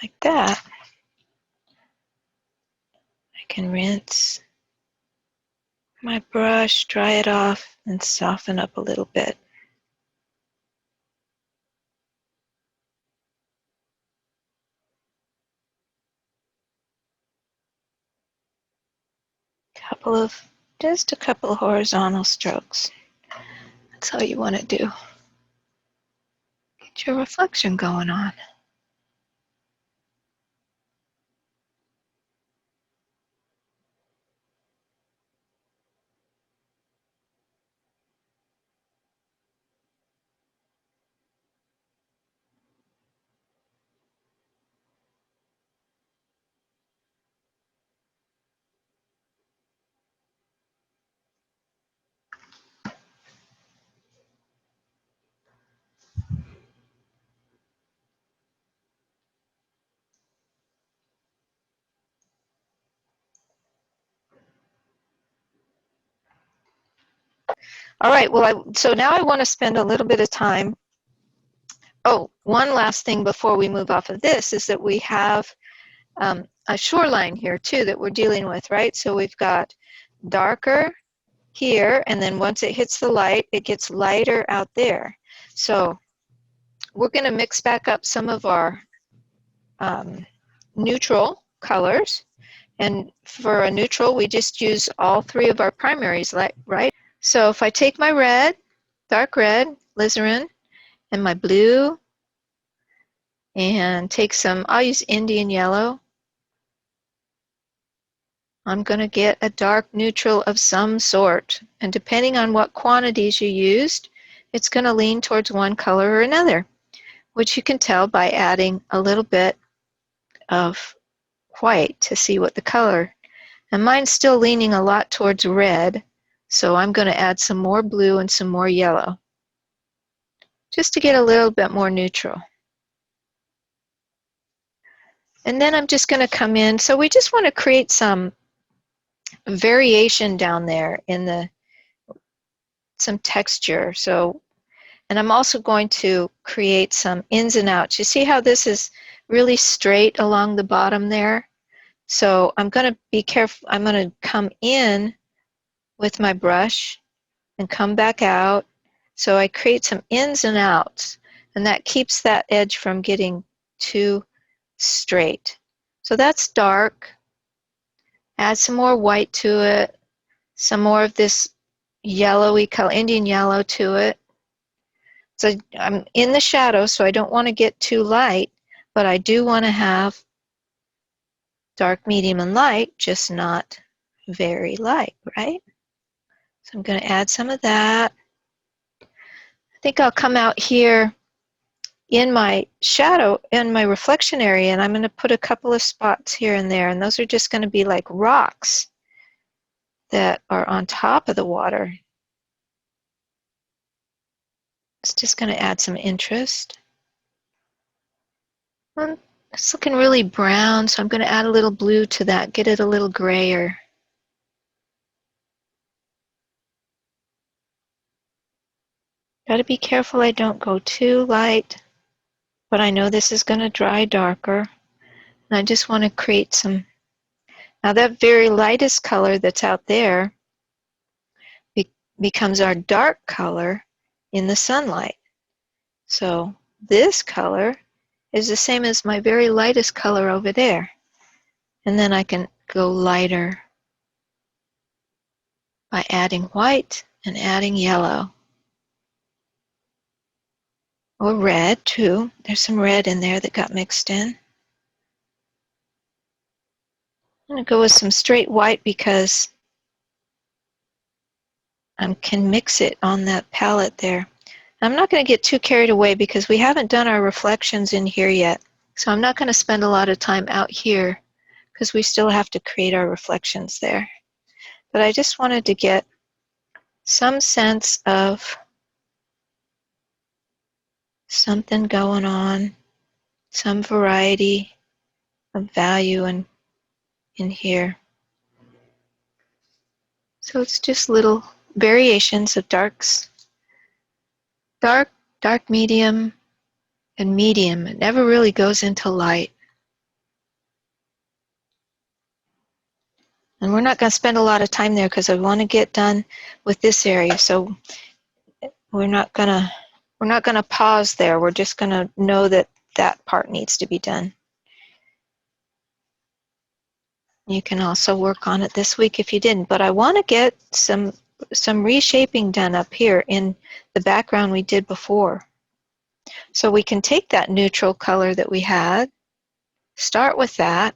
Like that. I can rinse my brush, dry it off, and soften up a little bit. Just a couple of horizontal strokes. That's all you want to do. Get your reflection going on. All right, well, so now I want to spend a little bit of time. Oh, one last thing before we move off of this is that we have a shoreline here too that we're dealing with, right? So we've got darker here, and then once it hits the light, it gets lighter out there. So we're going to mix back up some of our neutral colors. And for a neutral, we just use all three of our primaries, right? So if I take my red, dark red, alizarin, and my blue, and take some, I'll use Indian yellow, I'm going to get a dark neutral of some sort. And depending on what quantities you used, it's going to lean towards one color or another, which you can tell by adding a little bit of white to see what the color. And mine's still leaning a lot towards red, so I'm going to add some more blue and some more yellow, just to get a little bit more neutral. And then I'm just going to come in, so we just want to create some variation down there in some texture. So, and I'm also going to create some ins and outs. You see how this is really straight along the bottom there? So I'm going to be careful. I'm going to come in with my brush and come back out. So I create some ins and outs, and that keeps that edge from getting too straight. So that's dark. Add some more white to it, some more of this yellowy color, Indian yellow to it. So I'm in the shadow, so I don't want to get too light, but I do want to have dark, medium, and light, just not very light, right? So I'm going to add some of that. I think I'll come out here in my shadow, in my reflection area, and I'm going to put a couple of spots here and there, and those are just going to be like rocks that are on top of the water. It's just going to add some interest. Well, it's looking really brown, so I'm going to add a little blue to that, get it a little grayer. Got to be careful I don't go too light, but I know this is going to dry darker. And I just want to create some. Now that very lightest color that's out there becomes our dark color in the sunlight. So this color is the same as my very lightest color over there. And then I can go lighter by adding white and adding yellow. Or red too. There's some red in there that got mixed in. I'm going to go with some straight white because I can mix it on that palette there. I'm not going to get too carried away because we haven't done our reflections in here yet. So I'm not going to spend a lot of time out here because we still have to create our reflections there. But I just wanted to get some sense of something going on, some variety of value in here. So it's just little variations of darks, dark, medium, and medium. It never really goes into light. And we're not going to spend a lot of time there because I want to get done with this area. So we're not going to pause there. We're just going to know that that part needs to be done. You can also work on it this week if you didn't. But I want to get some reshaping done up here in the background we did before. So we can take that neutral color that we had, start with that,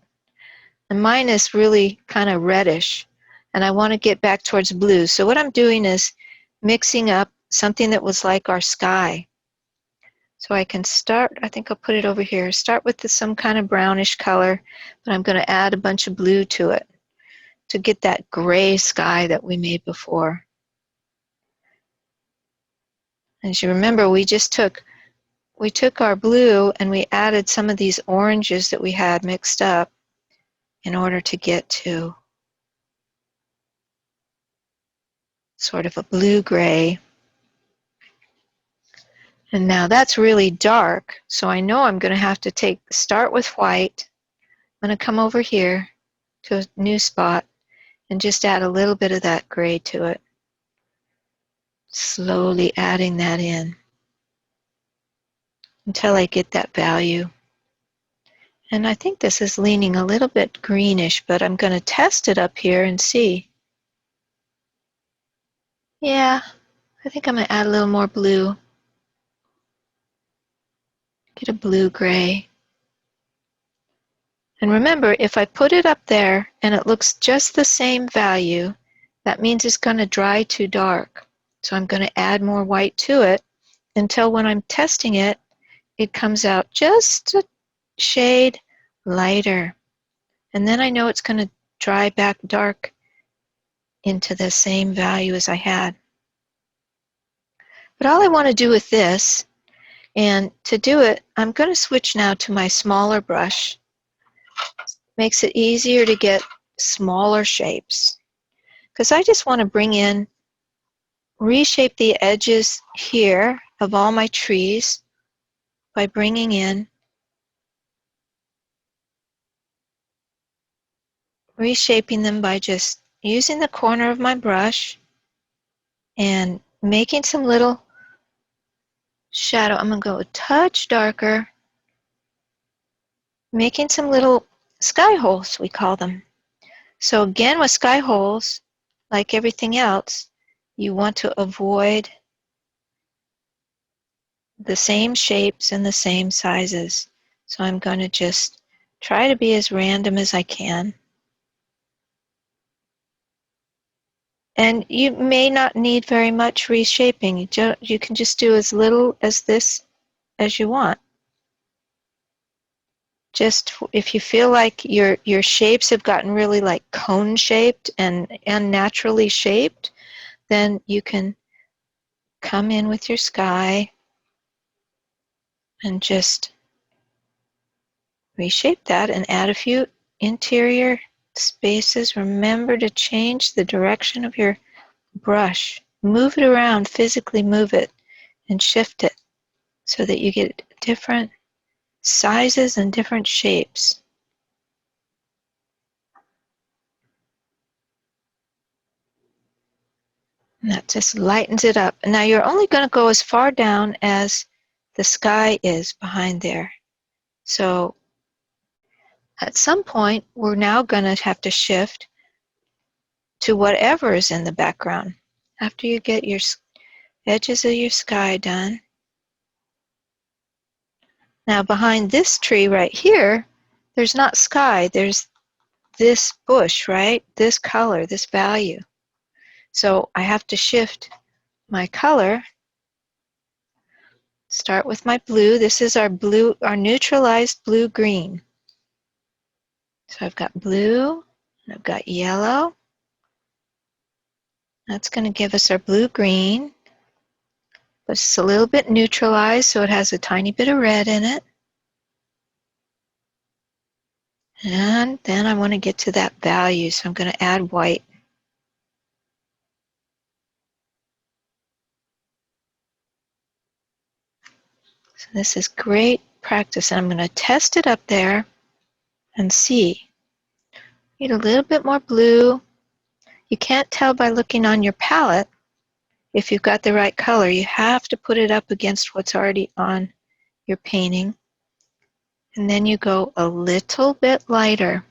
and mine is really kind of reddish, and I want to get back towards blue. So what I'm doing is mixing up something that was like our sky. So I can start, I think I'll put it over here, start with some kind of brownish color, but I'm going to add a bunch of blue to it to get that gray sky that we made before. As you remember, we took our blue and we added some of these oranges that we had mixed up in order to get to sort of a blue-gray. And now that's really dark, so I know I'm going to have to start with white. I'm going to come over here to a new spot and just add a little bit of that gray to it. Slowly adding that in until I get that value. And I think this is leaning a little bit greenish, but I'm going to test it up here and see. Yeah, I think I'm going to add a little more blue. Get a blue-gray. And remember, if I put it up there and it looks just the same value, that means it's going to dry too dark. So I'm going to add more white to it until when I'm testing it, it comes out just a shade lighter. And then I know it's going to dry back dark into the same value as I had. But all I want to do with this, and to do it, I'm going to switch now to my smaller brush. Makes it easier to get smaller shapes. Because I just want to reshape the edges here of all my trees by bringing in, reshaping them by just using the corner of my brush and making some little shadow. I'm going to go a touch darker, making some little sky holes, we call them. So again, with sky holes, like everything else, you want to avoid the same shapes and the same sizes. So I'm going to just try to be as random as I can. And you may not need very much reshaping. You can just do as little as this as you want. Just if you feel like your shapes have gotten really like cone shaped and unnaturally shaped, then you can come in with your sky and just reshape that and add a few interior spaces. Remember to change the direction of your brush. Move it around, physically move it and shift it so that you get different sizes and different shapes. And that just lightens it up. Now you're only going to go as far down as the sky is behind there. So at some point, we're now going to have to shift to whatever is in the background. After you get your edges of your sky done. Now behind this tree right here, there's not sky, there's this bush, right? This color, this value. So I have to shift my color. Start with my blue. This is our blue, our neutralized blue-green. So I've got blue, and I've got yellow. That's going to give us our blue-green. But it's a little bit neutralized, so it has a tiny bit of red in it. And then I want to get to that value, so I'm going to add white. So this is great practice, and I'm going to test it up there and see. Need a little bit more blue. You can't tell by looking on your palette if you've got the right color. You have to put it up against what's already on your painting. And then you go a little bit lighter.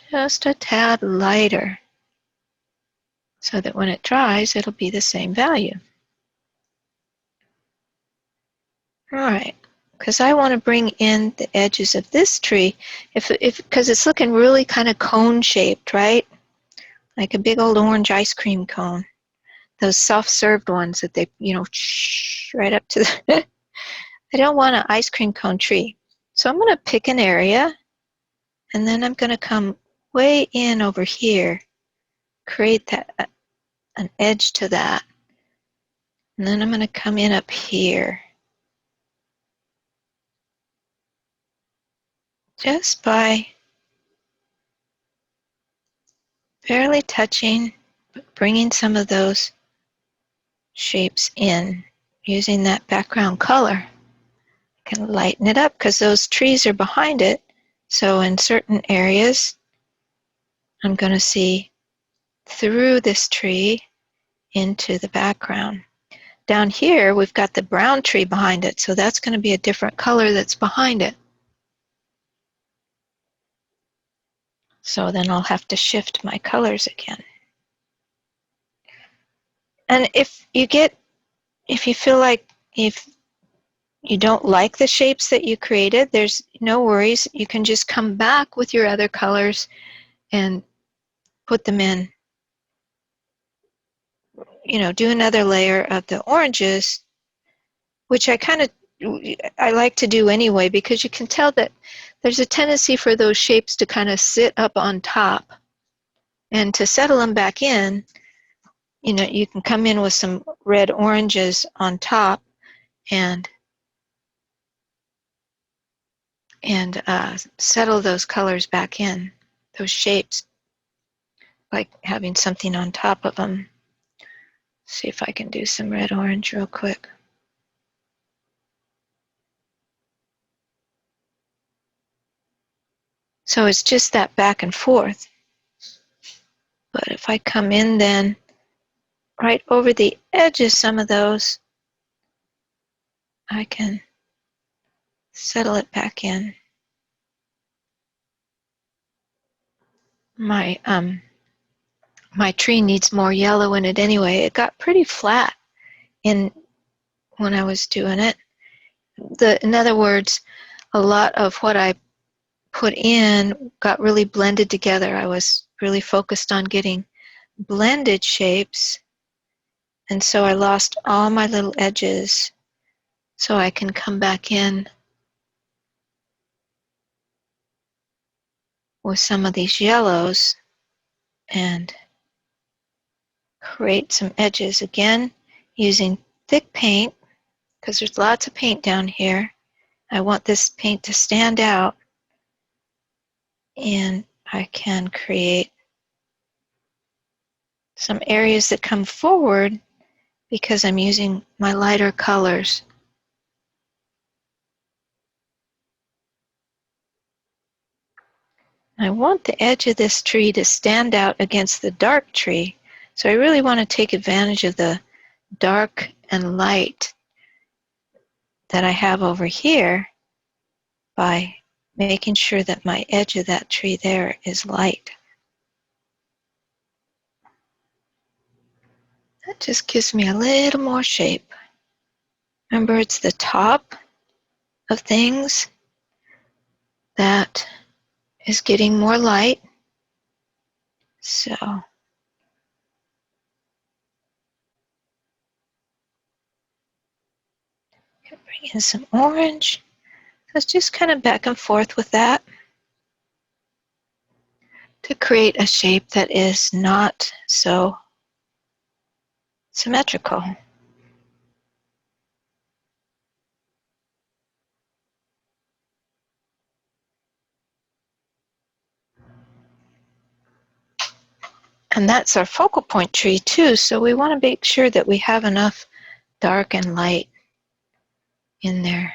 Just a tad lighter. So that when it dries, it'll be the same value. All right. Because I want to bring in the edges of this tree, because it's looking really kind of cone-shaped, right? Like a big old orange ice cream cone. Those soft-served ones that they, right up to the... I don't want an ice cream cone tree. So I'm going to pick an area, and then I'm going to come way in over here, create that an edge to that. And then I'm going to come in up here. Just by barely touching, but bringing some of those shapes in using that background color. I can lighten it up because those trees are behind it. So in certain areas, I'm going to see through this tree into the background. Down here, we've got the brown tree behind it, so that's going to be a different color that's behind it. So then I'll have to shift my colors again. And if you feel like if you don't like the shapes that you created, there's no worries. You can just come back with your other colors and put them in. Do another layer of the oranges, which I like to do anyway, because you can tell that there's a tendency for those shapes to kind of sit up on top. And to settle them back in, you can come in with some red oranges on top and settle those colors back in, those shapes, like having something on top of them. See if I can do some red orange real quick. So it's just that back and forth. But if I come in then right over the edge of some of those, I can settle it back in. My tree needs more yellow in it anyway. It got pretty flat when I was doing it. In other words, a lot of what I put in got really blended together. I was really focused on getting blended shapes, and so I lost all my little edges. So I can come back in with some of these yellows and create some edges again using thick paint, because there's lots of paint down here. I want this paint to stand out, and I can create some areas that come forward because I'm using my lighter colors. I want the edge of this tree to stand out against the dark tree, so I really want to take advantage of the dark and light that I have over here by making sure that my edge of that tree there is light. That just gives me a little more shape. Remember, it's the top of things that is getting more light. So bring in some orange. Let's just kind of back and forth with that to create a shape that is not so symmetrical. And that's our focal point tree too, so we want to make sure that we have enough dark and light in there.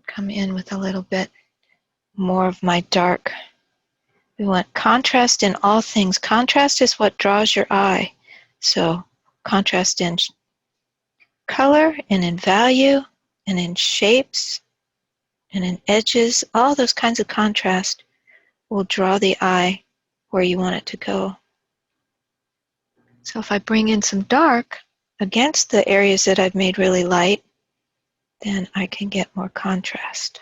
Come in with a little bit more of my dark. We want contrast in all things. Contrast is what draws your eye. So contrast in color and in value and in shapes and in edges. All those kinds of contrast will draw the eye where you want it to go. So if I bring in some dark against the areas that I've made really light, then I can get more contrast.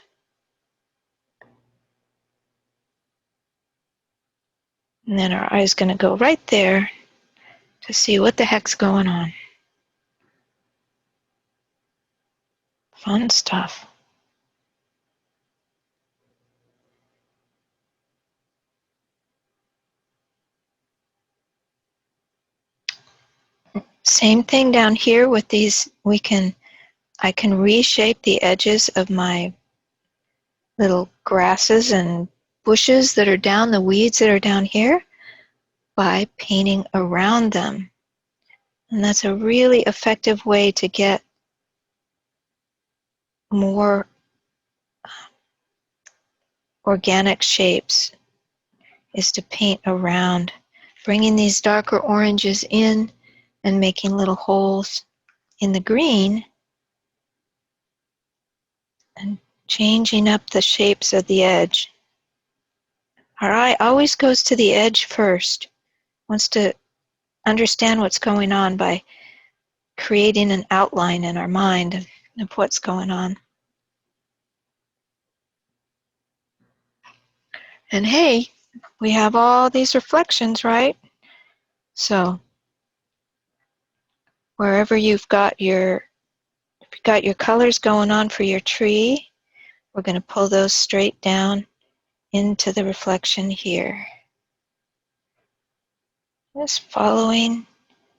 And then our eye is going to go right there to see what the heck's going on. Fun stuff. Same thing down here with these. I can reshape the edges of my little grasses and bushes that are down, the weeds that are down here, by painting around them. And that's a really effective way to get more organic shapes, is to paint around, bringing these darker oranges in and making little holes in the green and changing up the shapes of the edge. Our eye always goes to the edge first, wants to understand what's going on by creating an outline in our mind of what's going on. And hey, we have all these reflections, right? So wherever you've got your colors going on for your tree, we're going to pull those straight down into the reflection here. Just following,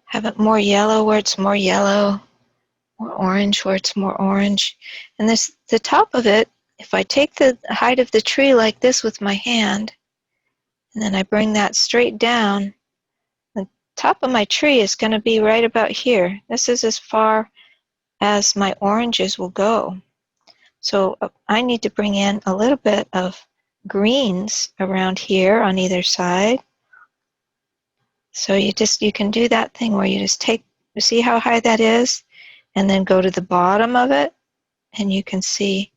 have it more yellow where it's more yellow, more orange where it's more orange. And the top of it, if I take the height of the tree like this with my hand, and then I bring that straight down, the top of my tree is going to be right about here. This is as far as my oranges will go. So I need to bring in a little bit of greens around here on either side. So you can do that thing where you just see how high that is, and then go to the bottom of it, and you can see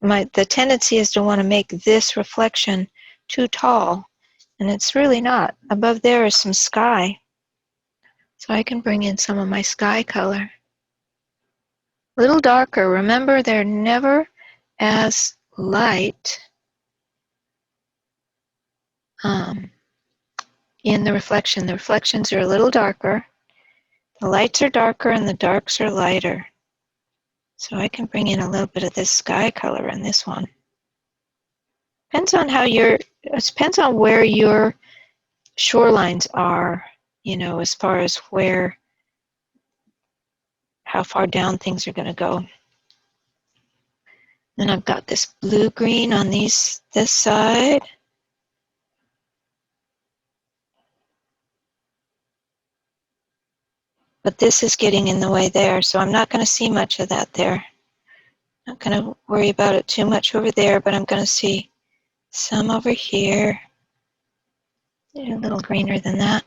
the tendency is to want to make this reflection too tall, and it's really not. Above there is some sky. So I can bring in some of my sky color. A little darker. Remember, they're never as light in the reflection. The reflections are a little darker. The lights are darker and the darks are lighter. So I can bring in a little bit of this sky color in this one. Depends on it depends on where your shorelines are, as far as how far down things are going to go. Then I've got this blue-green on this side. But this is getting in the way there, so I'm not going to see much of that there. Not going to worry about it too much over there, but I'm going to see some over here. A little greener than that.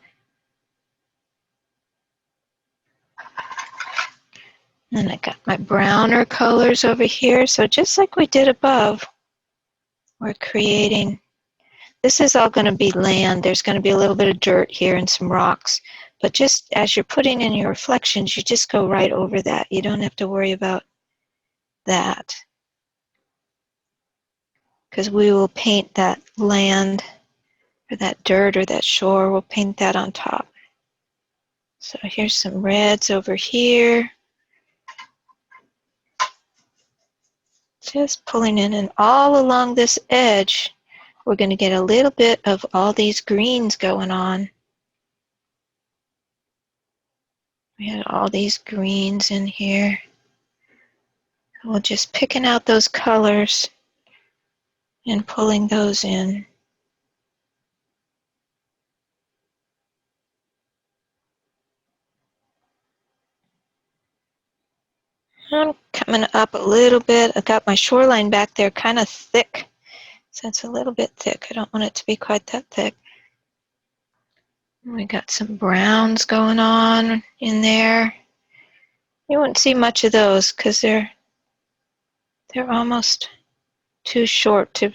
And I got my browner colors over here. So just like we did above, we're creating, this is all going to be land. There's going to be a little bit of dirt here and some rocks. But just as you're putting in your reflections, you just go right over that. You don't have to worry about that, because we will paint that land or that dirt or that shore. We'll paint that on top. So here's some reds over here. Just pulling in, and all along this edge, we're going to get a little bit of all these greens going on. We had all these greens in here. We're just picking out those colors and pulling those in. I'm coming up a little bit. I've got my shoreline back there kind of thick. So it's a little bit thick. I don't want it to be quite that thick. We got some browns going on in there. You won't see much of those because they're almost too short to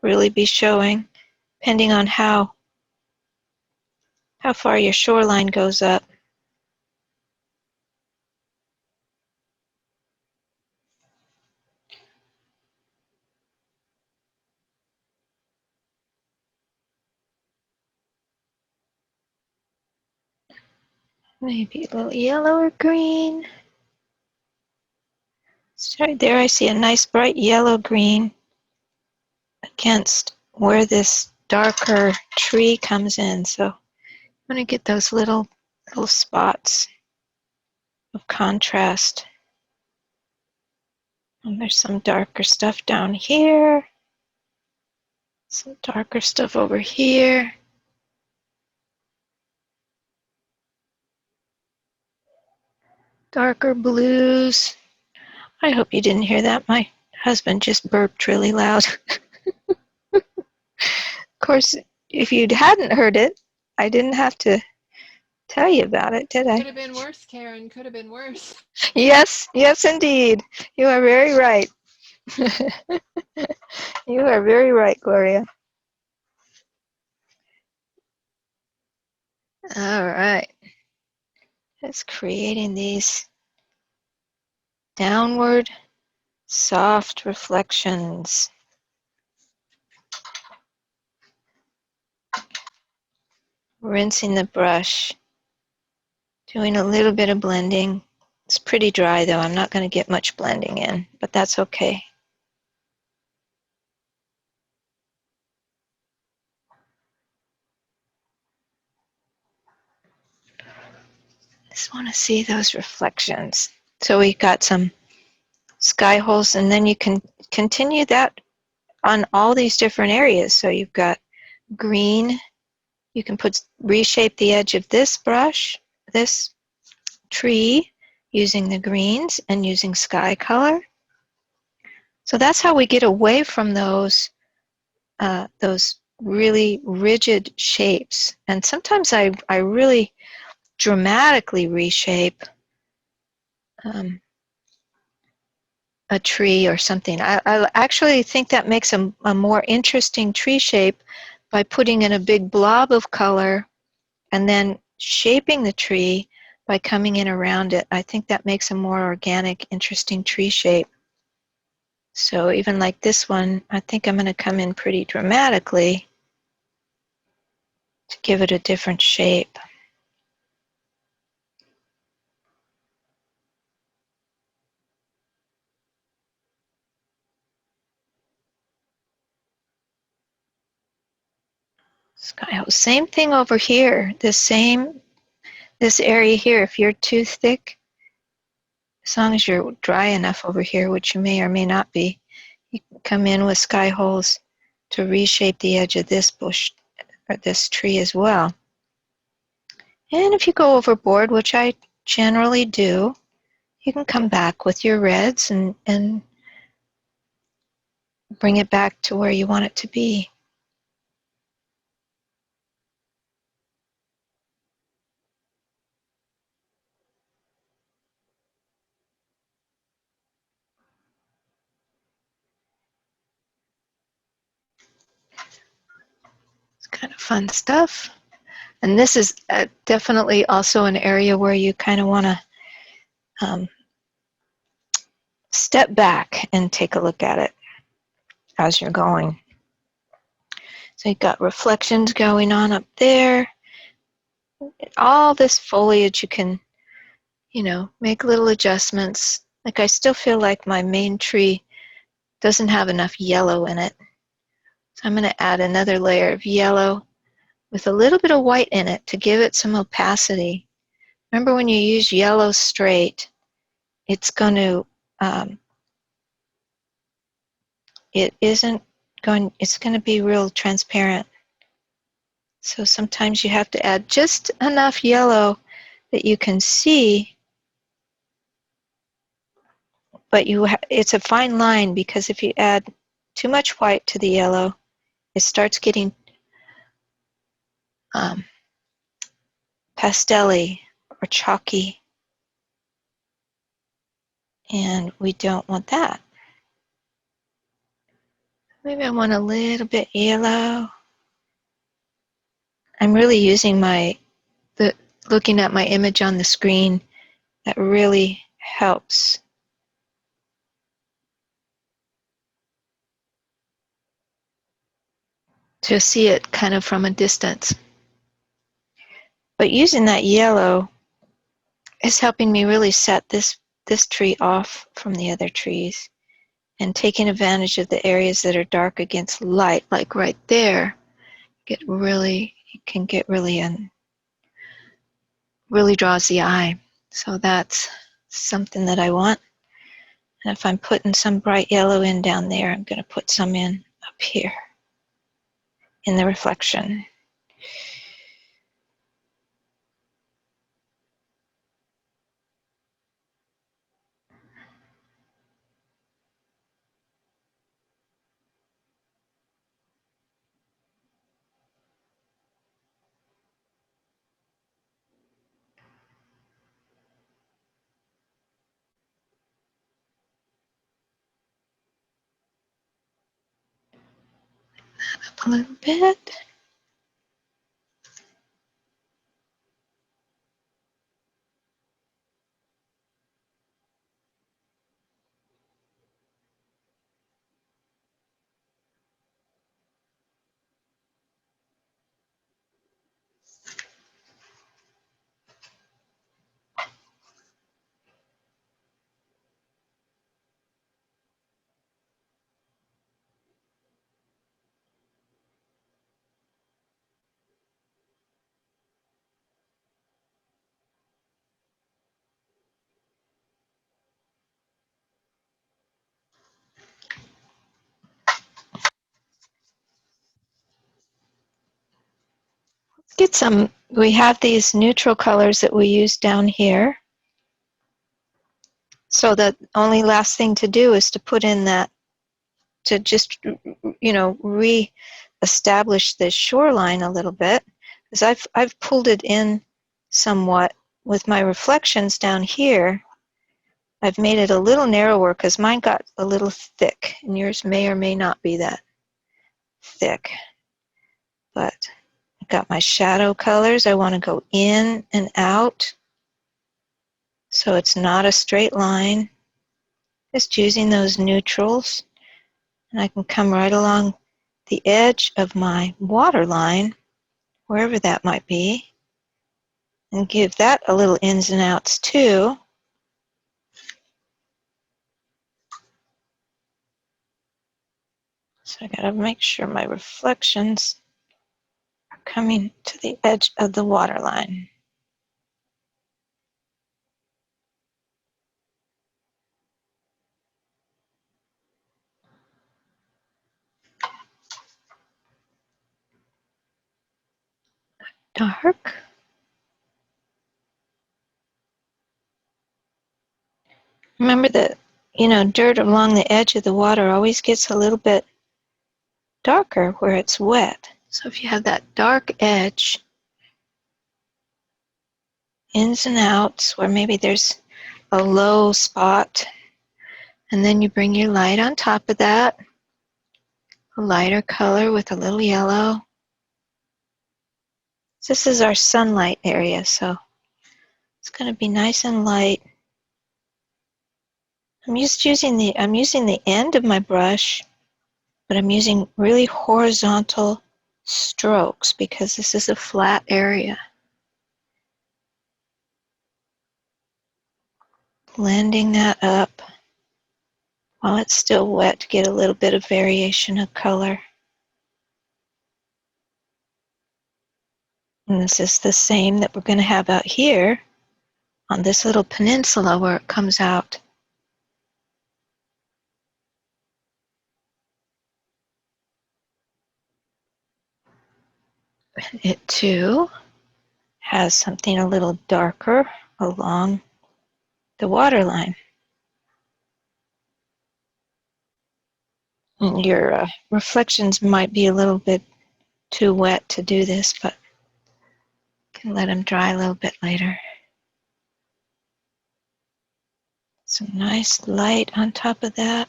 really be showing, depending on how far your shoreline goes up. Maybe a little yellow or green. So right there I see a nice bright yellow green against where this darker tree comes in. So I'm going to get those little spots of contrast. And there's some darker stuff down here. Some darker stuff over here. darker blues. I hope you didn't hear that. My husband just burped really loud. Of course, if you hadn't heard it, I didn't have to tell you about it, did I? Could have been worse, Karen. Could have been worse. Yes, yes, indeed. You are very right. You are very right, Gloria. All right. Just creating these downward soft reflections. Rinsing the brush. Doing a little bit of blending. It's pretty dry though. I'm not going to get much blending in, but that's okay. Just want to see those reflections. So we got some sky holes, and then you can continue that on all these different areas. So you've got green. You can reshape the edge of this brush, this tree, using the greens and using sky color. So that's how we get away from those really rigid shapes. And sometimes I really dramatically reshape a tree or something. I actually think that makes a more interesting tree shape by putting in a big blob of color and then shaping the tree by coming in around it. I think that makes a more organic, interesting tree shape. So even like this one, I think I'm going to come in pretty dramatically to give it a different shape. Same thing over here. This area here, if you're too thick, as long as you're dry enough over here, which you may or may not be, you can come in with sky holes to reshape the edge of this bush or this tree as well. And if you go overboard, which I generally do, you can come back with your reds and bring it back to where you want it to be. It's kind of fun stuff. And this is definitely also an area where you kind of want to step back and take a look at it as you're going. So you've got reflections going on up there. All this foliage you can, make little adjustments. Like I still feel like my main tree doesn't have enough yellow in it. So I'm going to add another layer of yellow with a little bit of white in it to give it some opacity. Remember when you use yellow straight, it's going to, it's going to be real transparent. So sometimes you have to add just enough yellow that you can see, but it's a fine line, because if you add too much white to the yellow, it starts getting pastel-y or chalky, and we don't want that. Maybe I want a little bit yellow. I'm really using looking at my image on the screen. That really helps to see it kind of from a distance. But using that yellow is helping me really set this tree off from the other trees, and taking advantage of the areas that are dark against light, like right there, it can get really really draws the eye. So that's something that I want. And if I'm putting some bright yellow in down there, I'm going to put some in up here in the reflection. a little bit. Get some, we have these neutral colors that we use down here. So the only last thing to do is to put in that, to just, re-establish the shoreline a little bit. Because I've pulled it in somewhat with my reflections down here. I've made it a little narrower because mine got a little thick, and yours may or may not be that thick. But I've got my shadow colors. I want to go in and out so it's not a straight line. Just using those neutrals. And I can come right along the edge of my water line, wherever that might be, and give that a little ins and outs too. So I gotta make sure my reflections are coming to the edge of the water line. Dark. Remember that, dirt along the edge of the water always gets a little bit darker where it's wet. So if you have that dark edge, ins and outs, where maybe there's a low spot, and then you bring your light on top of that, a lighter color with a little yellow. This is our sunlight area, so it's going to be nice and light. I'm using the end of my brush, but I'm using really horizontal strokes because this is a flat area. Blending that up while it's still wet to get a little bit of variation of color. And this is the same that we're going to have out here on this little peninsula where it comes out. It too has something a little darker along the water line. And your reflections might be a little bit too wet to do this, but you can let them dry a little bit later. Some nice light on top of that.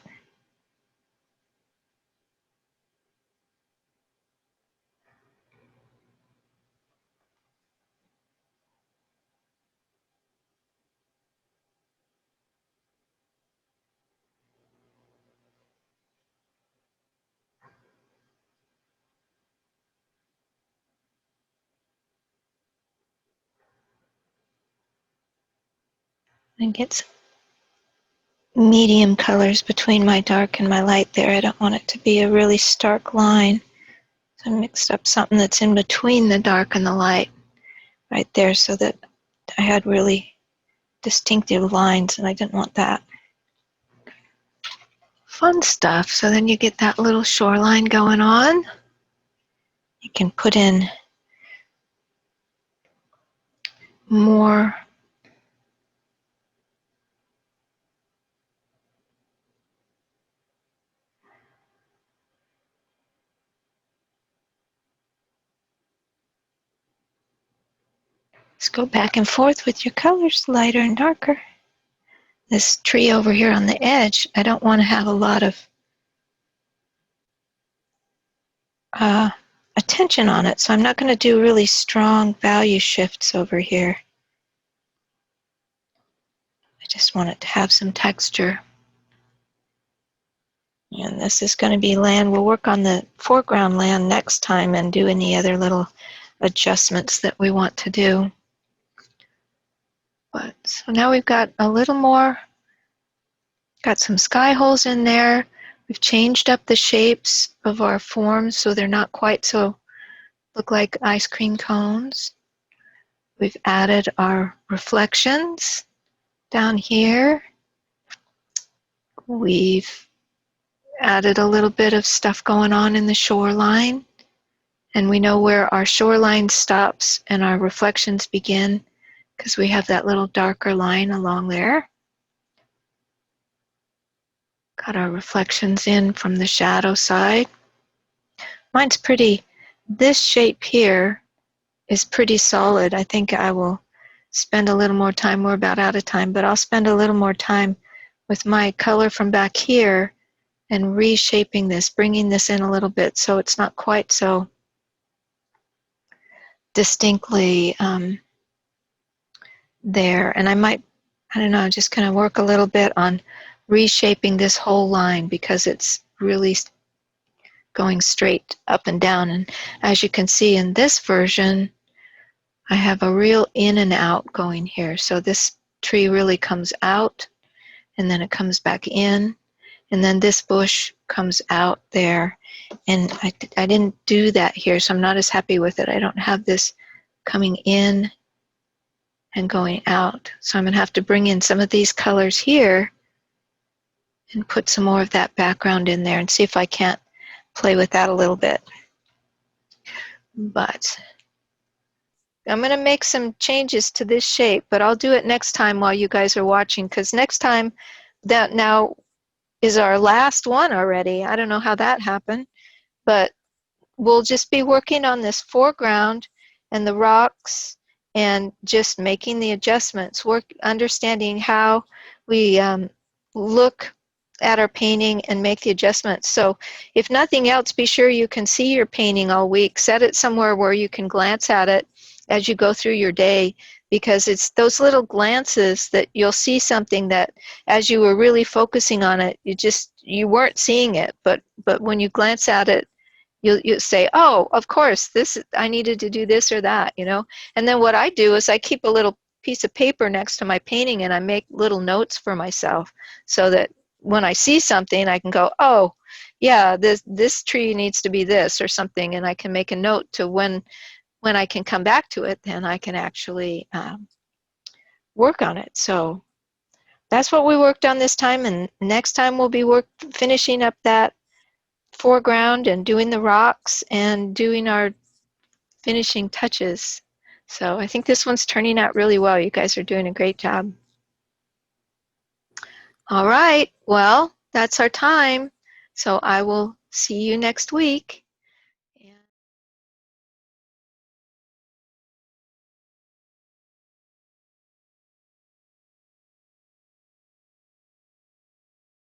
And get some medium colors between my dark and my light there. I don't want it to be a really stark line. So I mixed up something that's in between the dark and the light right there so that I had really distinctive lines, and I didn't want that. Fun stuff. So then you get that little shoreline going on. You can put in more just go back and forth with your colors, lighter and darker. This tree over here on the edge, I don't want to have a lot of attention on it. So I'm not going to do really strong value shifts over here. I just want it to have some texture. And this is going to be land. We'll work on the foreground land next time and do any other little adjustments that we want to do. But so now we've got a little more, got some sky holes in there. We've changed up the shapes of our forms so they're not quite so look like ice cream cones. We've added our reflections down here. We've added a little bit of stuff going on in the shoreline. And we know where our shoreline stops and our reflections begin because we have that little darker line along there. Got our reflections in from the shadow side. Mine's pretty, this shape here is pretty solid. I think I will spend a little more time. We're about out of time, but I'll spend a little more time with my color from back here and reshaping this, bringing this in a little bit so it's not quite so distinctly there. And I might, I don't know, just kind of work a little bit on reshaping this whole line because it's really going straight up and down. And as you can see in this version, I have a real in and out going here. So this tree really comes out and then it comes back in. And then this bush comes out there. And I didn't do that here, so I'm not as happy with it. I don't have this coming in and going out. So I'm going to have to bring in some of these colors here and put some more of that background in there and see if I can't play with that a little bit. But I'm going to make some changes to this shape, but I'll do it next time while you guys are watching, because next time, that now is our last one already. I don't know how that happened, but we'll just be working on this foreground and the rocks and just making the adjustments, understanding how we look at our painting and make the adjustments. So if nothing else, be sure you can see your painting all week. Set it somewhere where you can glance at it as you go through your day, because it's those little glances that you'll see something that as you were really focusing on it, you weren't seeing it, but when you glance at it, you'll say, oh, of course, this, I needed to do this or that, you know. And then what I do is I keep a little piece of paper next to my painting and I make little notes for myself so that when I see something, I can go, oh, yeah, this tree needs to be this or something, and I can make a note to when I can come back to it, then I can actually work on it. So that's what we worked on this time, and next time we'll be finishing up that foreground and doing the rocks and doing our finishing touches. So I think this one's turning out really well. You guys are doing a great job. All right, well, that's our time. So I will see you next week.